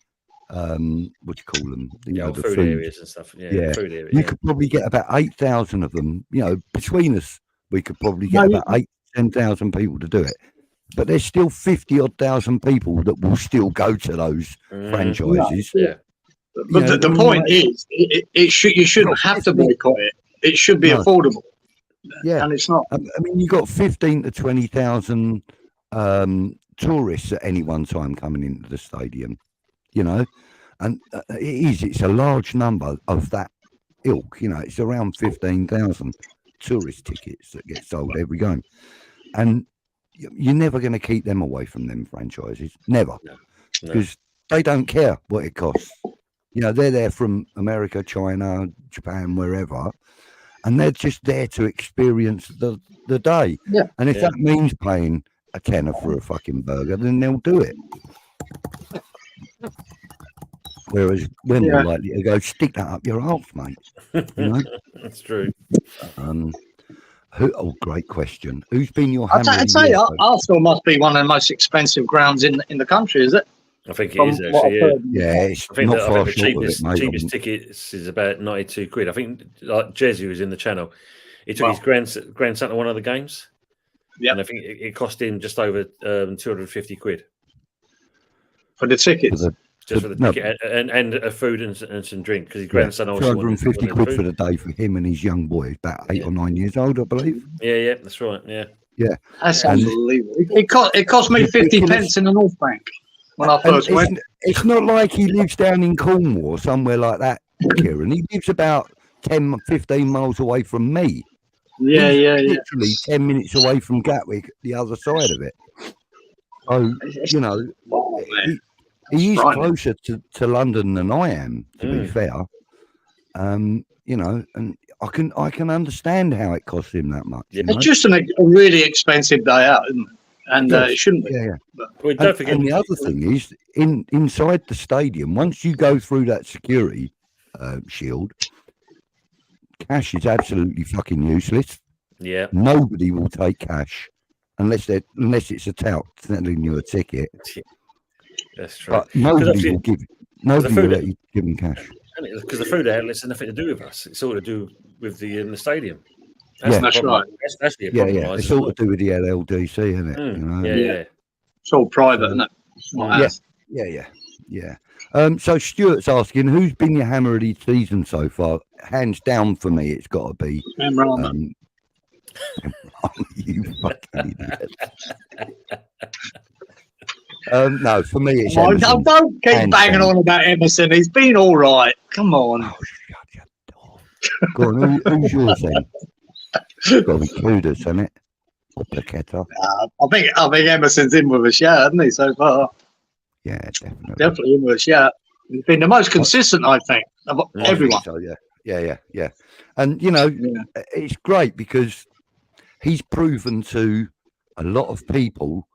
what do you call them? The food areas and stuff. Yeah. Food area, you could probably get about 8,000 of them. You know, between us, we could probably get about 8,000 to 10,000 people to do it. but there's still 50,000 people that will still go to those franchises. Yeah. But the point is, you shouldn't have to boycott it. It should be affordable. Yeah, and it's not. I mean, you've got 15 to 20,000 tourists at any one time coming into the stadium, you know, and it's a large number of that ilk. You know, it's around 15,000 tourist tickets that get sold every game, and you're never going to keep them away from them franchises, never, because they don't care what it costs. You know, they're there from America, China, Japan, wherever, and they're just there to experience the day. Yeah. And if that means paying a tenner for a fucking burger, then they'll do it. Whereas we're more likely to go, stick that up your arse, mate. You know? That's true. Great question. Who's been your I'd say Arsenal must be one of the most expensive grounds in the country, is it? I think it is actually. Yeah, it's I think not far the short of it, cheapest tickets is about 92 quid. I think like Jezzy was in the channel. He took his grandson to one of the games. Yeah, and I think it cost him just over 250 quid for the tickets. For the ticket and a food and some drink because his grandson also 250 quid for the day for him and his young boy, about 8 or 9 years old, I believe. Yeah, that's right. Yeah, that's unbelievable. It cost me 50 pence in the North Bank when I first went. It's not like he lives down in Cornwall or somewhere like that, Kieran. He lives about 10, 15 miles away from me. Yeah. Literally 10 minutes away from Gatwick, the other side of it. So, you know, he is closer to London than I am, to be fair. You know, and I can understand how it costs him that much. It's just a really expensive day out, isn't it? And it shouldn't be. Yeah. Well, don't forget. And the other thing is, inside the stadium, once you go through that security shield, cash is absolutely fucking useless. Yeah. Nobody will take cash unless it's a tout selling you a ticket. That's true. But nobody will let you give them cash. Because the food outlets have nothing to do with us. It's all to do with the stadium. That's right. That's the problem. Yeah. It's all to do with the LLDC, isn't it? You know? Yeah. It's all private, isn't it? Yeah. So Stuart's asking, who's been your hammer of the season so far? Hands down for me, it's got to be. You fucking idiot. No, for me, it's Emerson. Don't keep banging on about Emerson. He's been all right. Come on. Oh, shut your door. Go on, who's yours then? It's got to be Kudus, isn't it? Or Paqueta. I think Emerson's in with a shout, hasn't he, so far? Yeah, definitely. Definitely in with a shout. He's been the most consistent, I think, of everyone. So, yeah. And, you know, it's great because he's proven to a lot of people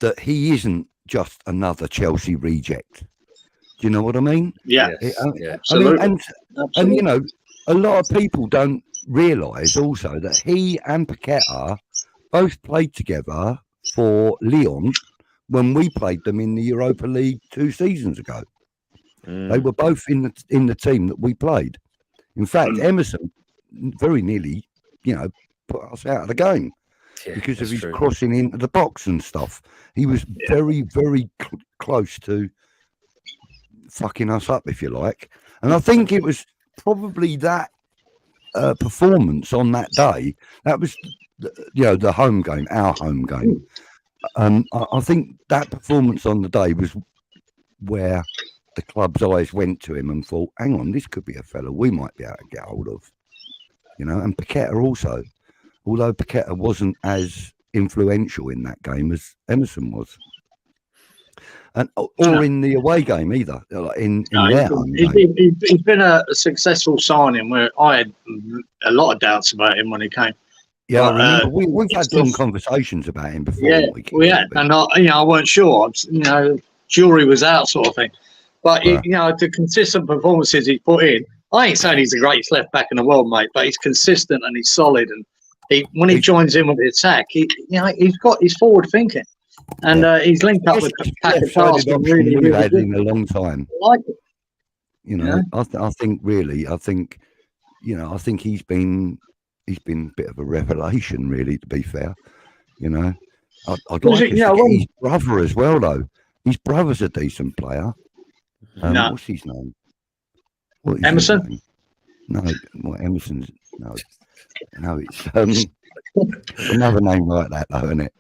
that he isn't just another Chelsea reject. Do you know what I mean? Yeah. Absolutely. I mean, and you know, a lot of people don't realise also that he and Paqueta both played together for Lyon when we played them in the Europa League 2 seasons ago. They were both in the team that we played. In fact, Emerson very nearly, you know, put us out of the game. Because of his crossing into the box and stuff. He was very, very close to fucking us up, if you like. And I think it was probably that performance on that day. That was, the home game, our home game. I think that performance on the day was where the club's eyes went to him and thought, hang on, this could be a fella we might be able to get hold of. You know, and Paqueta also. Although Paqueta wasn't as influential in that game as Emerson was, or in the away game either. Like in their home game. He's been a successful signing where I had a lot of doubts about him when he came. Yeah, I remember we've had long conversations about him before. Yeah, we had, and I weren't sure. Jury was out, sort of thing. But the consistent performances he's put in, I ain't saying he's the greatest left back in the world, mate, but he's consistent and he's solid and. When he joins in with the attack, he's got his forward thinking, and he's linked up with Paqueta really good. In a long time. I like it. You know, I think he's been a bit of a revelation, really. To be fair, you know, I'd like Was us it, to you know, get when, his brother as well, though. His brother's a decent player. No. What's his name? What is Emerson? his name? No, well, Emerson's no, it's another name like that, though, isn't it?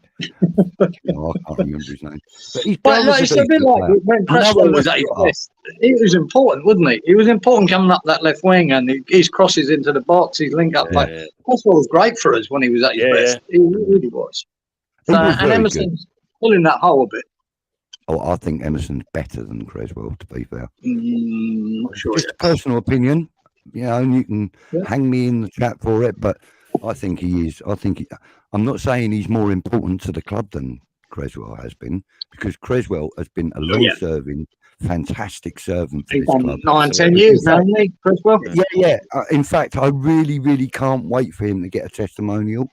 No, I can't remember his name. But his But brother's it's a a bit decent like player. when Cresswell was at his best. He was important, wasn't he? He was important coming up that left wing and his crosses into the box, his link up play. Yeah. Cresswell was great for us when he was at his Yeah, best. He really was. He So, was and very Emerson's filling that hole a bit. Oh, I think Emerson's better than Creswell, to be fair. Not sure Just yet. a personal opinion, you know, and you can Yeah. hang me in the chat for it, but I think he is. I'm not saying he's more important to the club than Creswell has been, because Creswell has been a long-serving, fantastic servant for He's this done club. 9-10 years now, hasn't he, Cresswell? Yeah. In fact, I really, really can't wait for him to get a testimonial.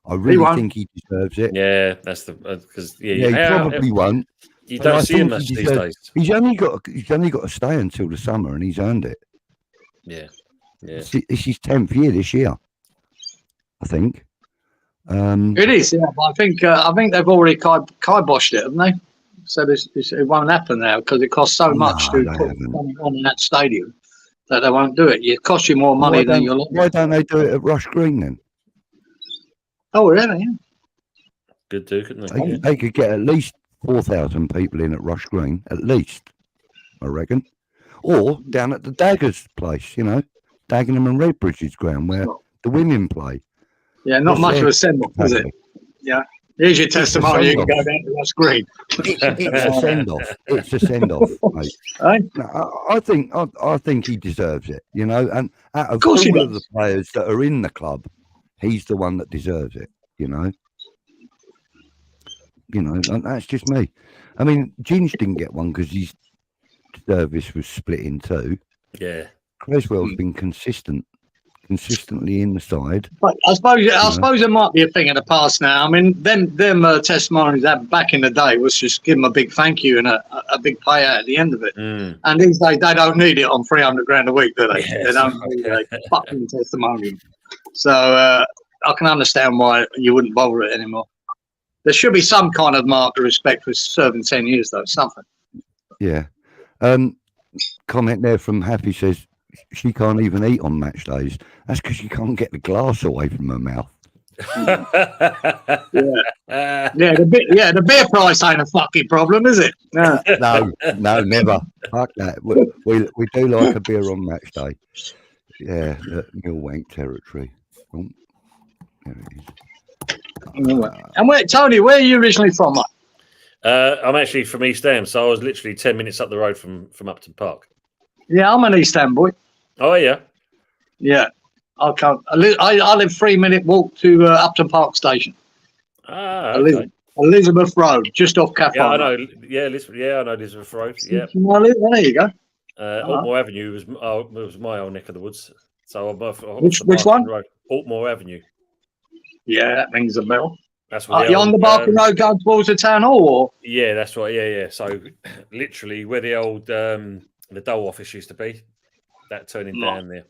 I really won't. think he deserves it. Yeah, that's the because He probably won't. You But don't I see him think much he these deserves- days. He's only got to stay until the summer, and he's earned it. Yeah. It's his 10th year this year, I think. It is, yeah. But I think they've already kiboshed it, haven't they? So it won't happen now because it costs so much to they put haven't. something on in that stadium that they won't do it. It costs you more money than you're looking. Why don't they do it at Rush Green then? Oh, really? Yeah. Good do, couldn't they? They could get at least 4,000 people in at Rush Green, at least, I reckon. Or down at the Daggers place, you know, Dagenham and Redbridge's ground where the women play. Yeah, not much of a send-off, is it? Yeah. Here's your testimony. You can go down to Ross Green. It's a send-off. It's a send-off, mate. Right? No, I think he deserves it, you know. And out of course he all of the does. players that are in the club, he's the one that deserves it, you know. You know, and that's just me. I mean, Ginge didn't get one because his service was split in two. Yeah. Creswell's been consistently in the side. But I suppose it might be a thing in the past now. I mean, them testimonies that back in the day was just give them a big thank you and a big payout at the end of it. And these days they don't need it on 300 grand a week, do they? Yes. They don't need a fucking testimonial. So I can understand why you wouldn't bother it anymore. There should be some kind of mark of respect for serving 10 years, though. Something. Yeah. Comment there from Happy says she can't even eat on match days. That's because she can't get the glass away from her mouth. The beer price ain't a fucking problem, is it? No, no, never. Fuck that. We do like a beer on match day. Yeah, Millwank territory. Oh, there it is. And Tony, where are you originally from, mate? I'm actually from East Ham, so I was literally 10 minutes up the road from Upton Park. Yeah, I'm an East Ham boy. Oh, yeah? Yeah. I live 3-minute walk to Upton Park Station. Ah, okay. Elizabeth Road, just off Cafe. Yeah, I know. Yeah, I know Elizabeth Road. Yeah. Well, there you go. Altmore Avenue was my old neck of the woods. So I'm off Which one? Road. Altmore Avenue. Yeah, that rings a bell. That's where you on the Barking Road going towards the town hall? Or? Yeah, that's right. Yeah. So literally where the old the Dole office used to be, that turning down there.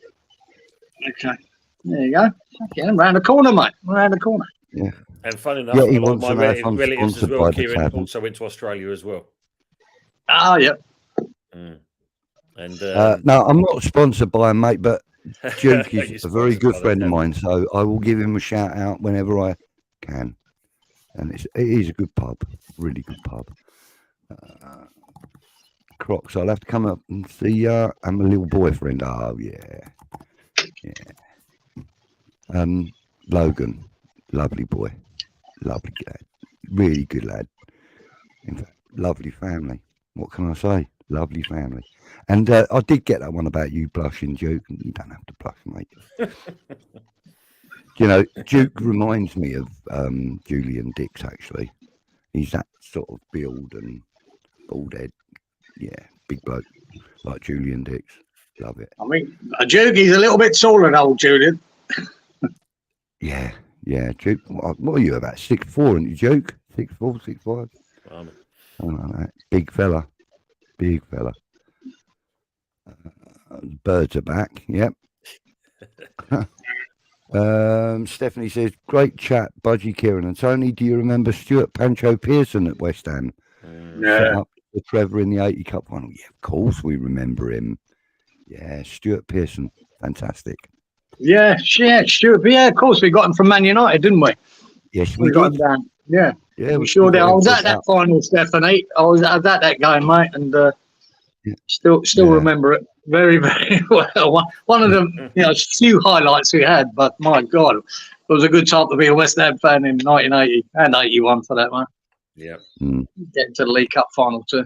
Okay. There you go. Okay, round the corner, mate. Round the corner. Yeah. And fun enough, Yeah, a lot of my relatives as well, Kieran, tavern. also went to Australia as well. Ah, yeah. And no, I'm not sponsored by him, mate, but Duke You're is a very sponsored good by friend the of mine, so I will give him a shout out whenever I can. And it is a good pub, really good pub. Crocs, I'll have to come up and see I'm a little boyfriend. Oh yeah. Logan, lovely boy, lovely lad, really good lad. In fact, lovely family. What can I say? Lovely family. And I did get that one about you blushing, Duke. You don't have to blush, mate. You know, Duke reminds me of Julian Dix, actually. He's that sort of build and bald head. Yeah, big bloke, like Julian Dix. Love it. I mean, Duke, he's a little bit taller than old Julian. Yeah, Duke. What are you, about 6'4", aren't you, Duke? 6'4", 6'5"? Something like that. Big fella. Birds are back, yep. Stephanie says, great chat, Budgie, Kieran and Tony. Do you remember Stuart Pancho Pearson at West Ham? Set up for Trevor in the 80 Cup final. Yeah, of course we remember him. Yeah, Stuart Pearson. Fantastic. Yeah, Stuart. Yeah, of course we got him from Man United, didn't we? Yes, we got him did. down. Yeah. Yeah, I'm sure that I was at that final, Stephanie. I was at that game, mate, and still remember it very, very well. One of the few highlights we had, but my God, it was a good time to be a West Ham fan in 1980 and 81 for that one. Yeah. Getting to the League Cup final too.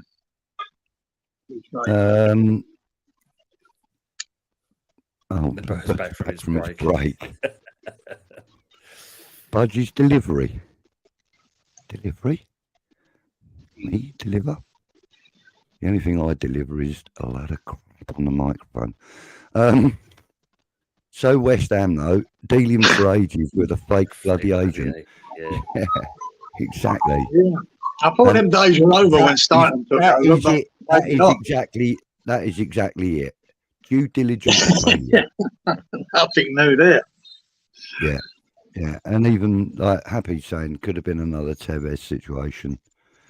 Back from its break. Budgie's delivery. Me deliver. The only thing I deliver is a lot of crap on the microphone. So West Ham though, dealing for ages with a fake bloody agent. Yeah. Exactly. Yeah. I thought them days were over when Stein took over. That is exactly it. Due diligence. Nothing new there. Yeah, and even like Happy saying could have been another Tevez situation.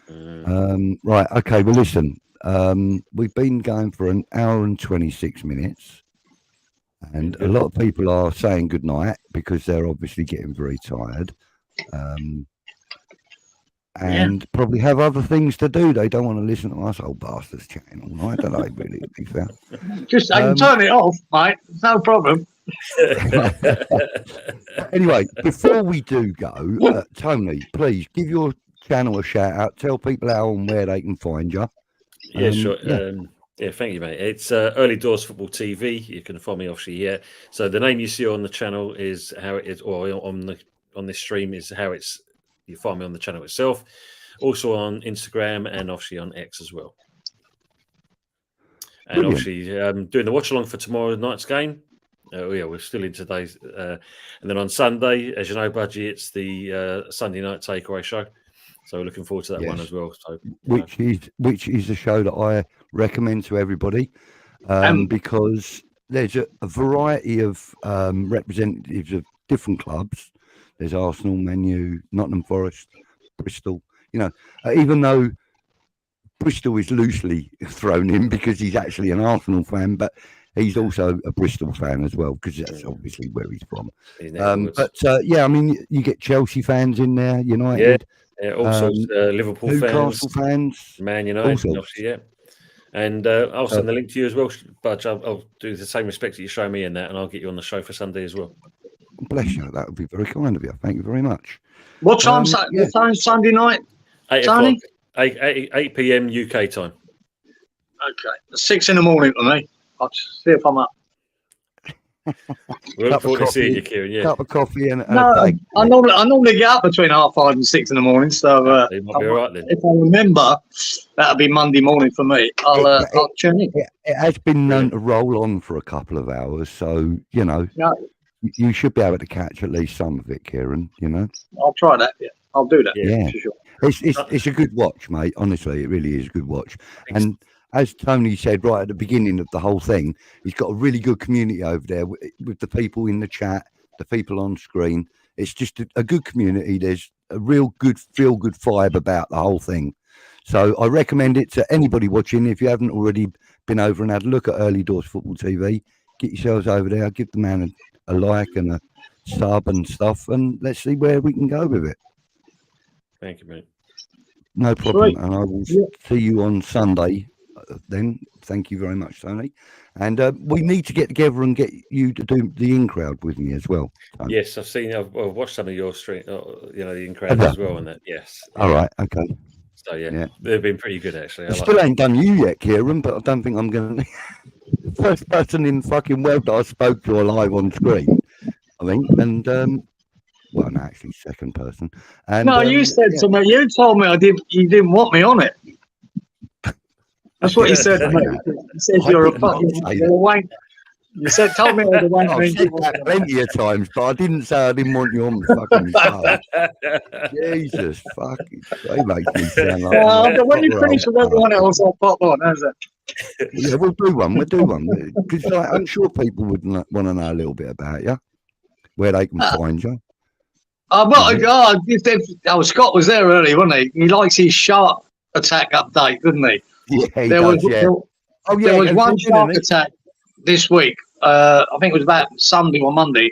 Right, okay, well listen, we've been going for an hour and 26 minutes and a lot of people are saying goodnight because they're obviously getting very tired and probably have other things to do. They don't want to listen to us old bastards chatting all night, do they, really, to be fair? Just I can turn it off, mate, no problem. Anyway, before we do go, Tony, please give your channel a shout out. Tell people how and where they can find you. Yeah, sure. Thank you, mate. It's Early Doors Football TV. You can find me obviously here. So the name you see on the channel is how it is, or on this stream is how it's. You find me on the channel itself. Also on Instagram and obviously on X as well. And Brilliant. Obviously doing the watch along for tomorrow night's game. We're still in today's, and then on Sunday, as you know, Budgie, it's the Sunday night takeaway show. So we're looking forward to that one as well. So, which is a show that I recommend to everybody, because there's a variety of representatives of different clubs. There's Arsenal, Man U, Nottingham Forest, Bristol. Even though Bristol is loosely thrown in because he's actually an Arsenal fan, but he's also a Bristol fan as well because that's obviously where he's from. I mean, you get Chelsea fans in there, United. Yeah, also Liverpool Newcastle fans, Man United, obviously, yeah. And I'll send the link to you as well, but I'll do the same respect that you show me in that, and I'll get you on the show for Sunday as well. Bless you. That would be very kind of you. Thank you very much. What time? Sunday night? 8 o'clock. 8 p.m. UK time. Okay, 6 in the morning for me. I'll see if I'm up. We're looking forward to seeing you, Kieran. Yeah. Cup of coffee and I normally get up between 5:30 and 6 in the morning. So you might be all right then. If I remember, that'll be Monday morning for me. I'll tune in. It has been known to roll on for a couple of hours, so you should be able to catch at least some of it, Kieran. I'll try that. Yeah, I'll do that. Yeah, for sure. It's a good watch, mate. Honestly, it really is a good watch. And as Tony said right at the beginning of the whole thing, he's got a really good community over there with the people in the chat, the people on screen. It's just a good community. There's a real good, feel-good vibe about the whole thing. So I recommend it to anybody watching. If you haven't already been over and had a look at Early Doors Football TV, get yourselves over there. Give the man a like and a sub and stuff, and let's see where we can go with it. Thank you, mate. No problem. Sweet. And I will see you on Sunday then. Thank you very much, Tony. And we need to get together and get you to do the in-crowd with me as well. Tony. Yes, I've watched some of your stream, the in-crowd as well on that. Yes. All right. Okay. So yeah, they've been pretty good actually. I still ain't done you yet, Kieran, but I don't think I'm going to. The first person in fucking world that I spoke to live on screen, I think, and well, no, actually, second person. And no, you said to me, you told me you didn't want me on it. That's what you said to me. You said you're a wank. You told me I was a wank. I've said that plenty of times, but I didn't say I didn't want you on the fucking show. Jesus, fucking, they make me sound like. When you finish with everyone else, I'll pop on. How's it? Yeah, we'll do one. Because I'm sure people would want to know a little bit about you. where they can find you. Scott was there earlier, wasn't he? He likes his shark attack update, doesn't he? Yeah, he There does, there was one shark attack this week. I think it was about Sunday or Monday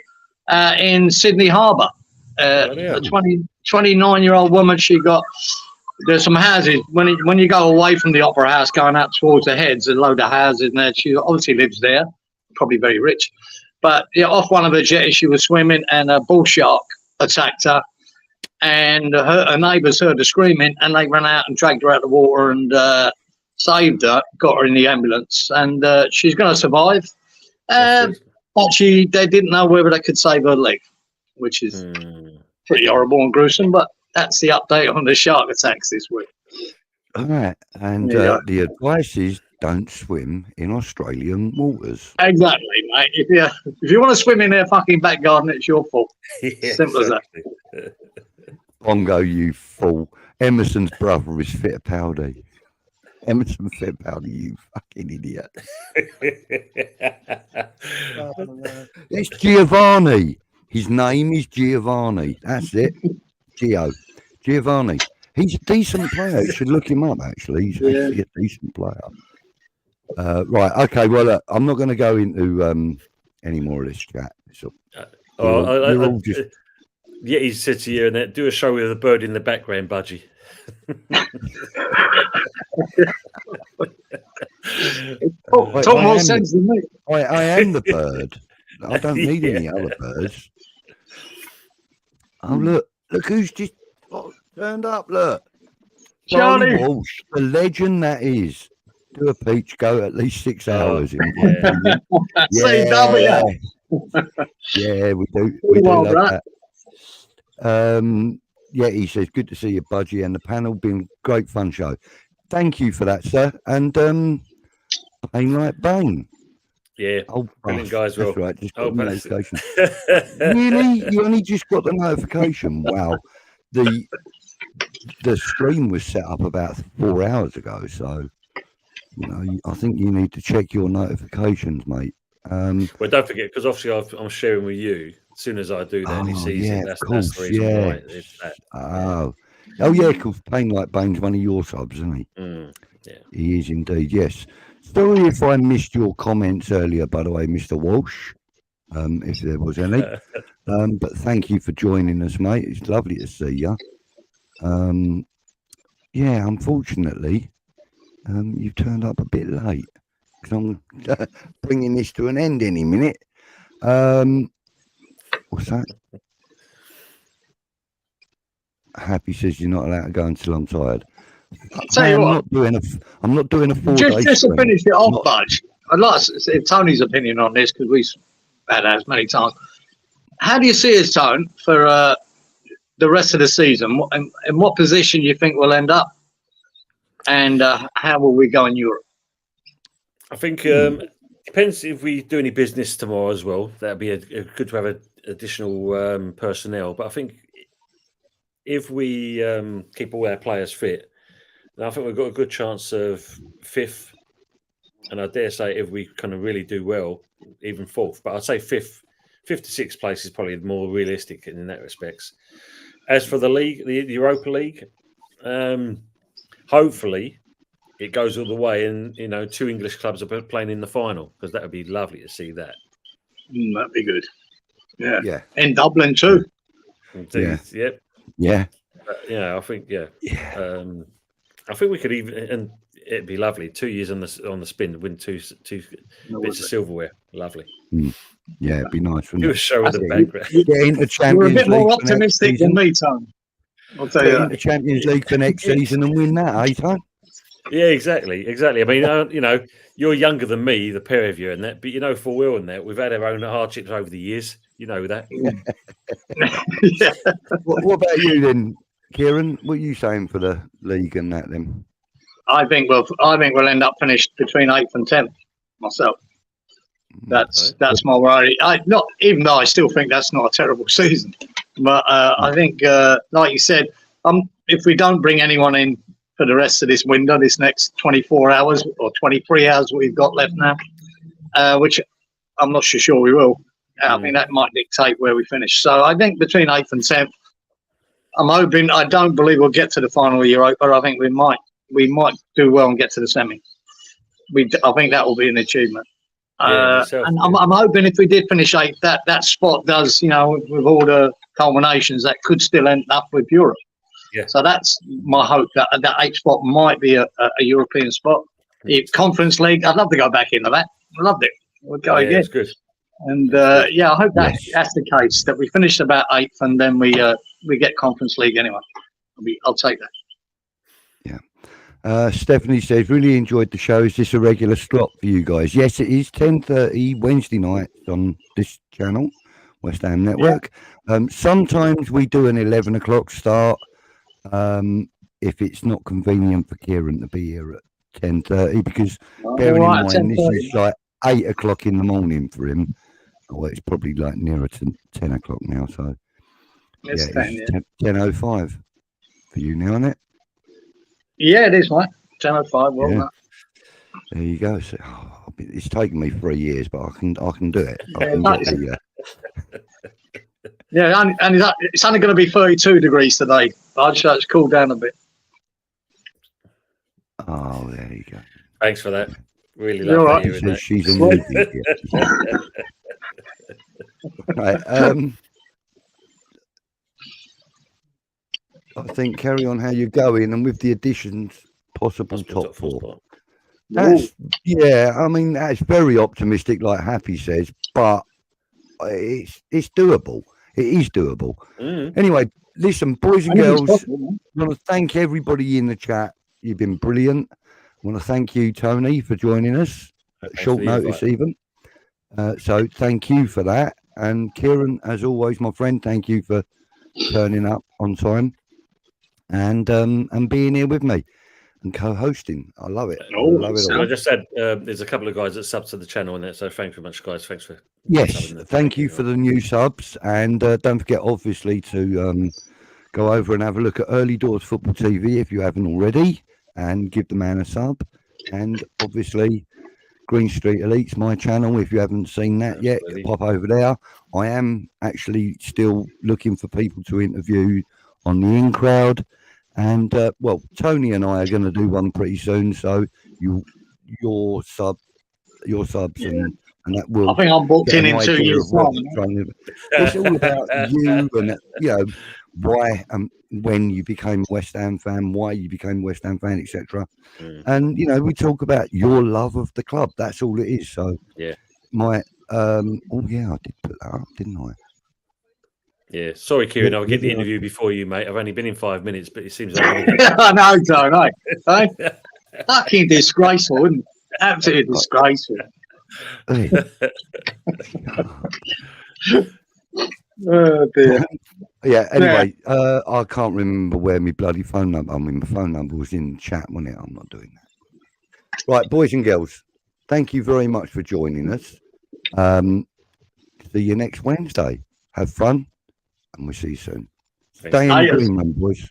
in Sydney Harbour. A 29-year-old woman. There's some houses when you go away from the Opera House, going out towards the Heads, a load of houses in there. She obviously lives there, probably very rich. But off one of her jetties, she was swimming, and a bull shark attacked her. And her neighbours heard her screaming, and they ran out and dragged her out of the water and saved her, got her in the ambulance, and she's going to survive. But they didn't know whether they could save her leg, which is pretty horrible and gruesome. But that's the update on the shark attacks this week. All right, and the advice is don't swim in Australian waters. Exactly, mate. If you want to swim in their fucking back garden, it's your fault. Simple as that. Bongo, you fool. Emerson's brother is Fittipaldi. Emerson Fittipaldi, you fucking idiot. It's Giovanni. His name is Giovanni. That's it. Giovanni. He's a decent player. You should look him up, actually. He's actually a decent player. Right, okay, well, I'm not going to go into any more of this chat. So, yeah, he said to you, and do a show with a bird in the background, Budgie. Talk more sense than me. I am the bird. I don't need any other birds. Oh, look who's just turned up, look. Charlie Walsh, the legend that is. Do a peach go at least 6 hours. CW. Yeah, we do love that. Yeah, he says, good to see you, Budgie, and the panel. Been great fun show. Thank you for that, sir. And Pain Like Bane. Yeah, brilliant guys. That's right, just got the notification. Really? You only just got the notification? Wow. The stream was set up about 4 hours ago, so I think you need to check your notifications, mate. Well, don't forget, because obviously I'm sharing with you. As soon as I do that, and he sees it. That's the reason why. It's that. Oh yeah, because Pain Like Bane's one of your subs, isn't he? Yeah, he is indeed. Yes. Sorry if I missed your comments earlier, by the way, Mr. Walsh. If there was any. But thank you for joining us, mate. It's lovely to see you. Yeah, unfortunately, you turned up a bit late because I'm bringing this to an end any minute. What's that? Happy says you're not allowed to go until I'm tired. I'm not doing a 4 day. Just to finish it off, Budge. I'd like to see Tony's opinion on this because we've had as many times. How do you see his Tone for the rest of the season? In what position do you think we'll end up? And how will we go in Europe? I think depends if we do any business tomorrow as well. That'd be good to have additional personnel. But I think if we keep all our players fit, then I think we've got a good chance of 5th. And I dare say if we kind of really do well, even 4th. But I'd say 5th to 6th place is probably more realistic in that respects. As for the league, the Europa League, hopefully it goes all the way, and 2 English clubs are playing in the final, because that would be lovely to see that. That'd be good. Yeah. In Dublin too. Indeed. Yeah. Yep. Yeah. I think I think we could even, and it'd be lovely. 2 years on the spin, win two bits of silverware. Lovely. Yeah, it'd be nice. Do a show with the background. Get into Champions You're a bit more League optimistic than me, Tom. I'll tell you that. Into Champions League for next season and win that, eh, Tom? Yeah, exactly. I mean, you're younger than me, the pair of you, and that. But full well in that we've had our own hardships over the years. You know that. Yeah. What about you then, Kieran? What are you saying for the league and that then? I think we'll end up finished between 8th and 10th myself. That's my worry. Even though I still think that's not a terrible season, but I think, like you said, if we don't bring anyone in for the rest of this window, this next 24 hours or 23 hours we've got left now, which I'm not sure we will, I think that might dictate where we finish. So I think between 8th and 10th, I'm hoping. I don't believe we'll get to the final of Europa, but I think we might do well and get to the semi. I think that will be an achievement. And I'm hoping if we did finish 8th, that spot does, with all the culminations, that could still end up with Europe. Yeah. So that's my hope, that 8th spot might be a European spot. Conference League, I'd love to go back into that. I loved it. We'll go again. It's good. And I hope that's the case, that we finish about 8th and then we get Conference League anyway. I'll take that. Stephanie says, really enjoyed the show. Is this a regular slot for you guys? Yes, it is. 10:30 Wednesday nights on this channel, West Ham Network. Sometimes we do an 11 o'clock start if it's not convenient for Kieran to be here at 10:30, because bearing in mind this is like 8 o'clock in the morning for him. Well, it's probably like nearer to 10 o'clock now. So it's 10:05 for you now, isn't it? Yeah, it is, mate. 10:05. Well done. There you go. So, it's taken me 3 years, but I can do it. And it's only going to be 32 degrees today. I'd say it's cooled down a bit. Oh, there you go. Thanks for that. Really love hearing that. She's a movie. Right. I think carry on how you're going, and with the additions, possible top four. That's I mean, that's very optimistic, like Happy says, but it's doable. It is doable. Anyway, listen, boys and girls, I want to thank everybody in the chat. You've been brilliant. I want to thank you, Tony, for joining us at short notice, even. So thank you for that. And Kieran, as always, my friend, thank you for turning up on time and being here with me and co-hosting. I love it. I just said there's a couple of guys that sub to the channel in there, so thank you very much, guys. Thanks for thank you for the new subs, and don't forget, obviously, to go over and have a look at Early Doors Football TV if you haven't already, and give the man a sub. And obviously, Green Street Elite's my channel. If you haven't seen that yet, pop over there. I am actually still looking for people to interview on the in crowd, and Tony and I are going to do one pretty soon. So your subs and that will. I think I'm booked in 2 years' time. It's all about you and why when you became a West Ham fan, why you became a West Ham fan, etc. And we talk about your love of the club. That's all it is. So I did put that up, didn't I? Yeah, sorry, Kieran. I'll get the interview before you, mate. I've only been in 5 minutes, but it seems like I know, don't I? Fucking disgraceful, isn't it? Absolutely disgraceful. Oh dear. Yeah, anyway, I can't remember where my bloody phone number. I mean, my phone number was in the chat, wasn't it? I'm not doing that. Right, boys and girls, thank you very much for joining us. See you next Wednesday. Have fun, and we'll see you soon. Stay in the green room, boys.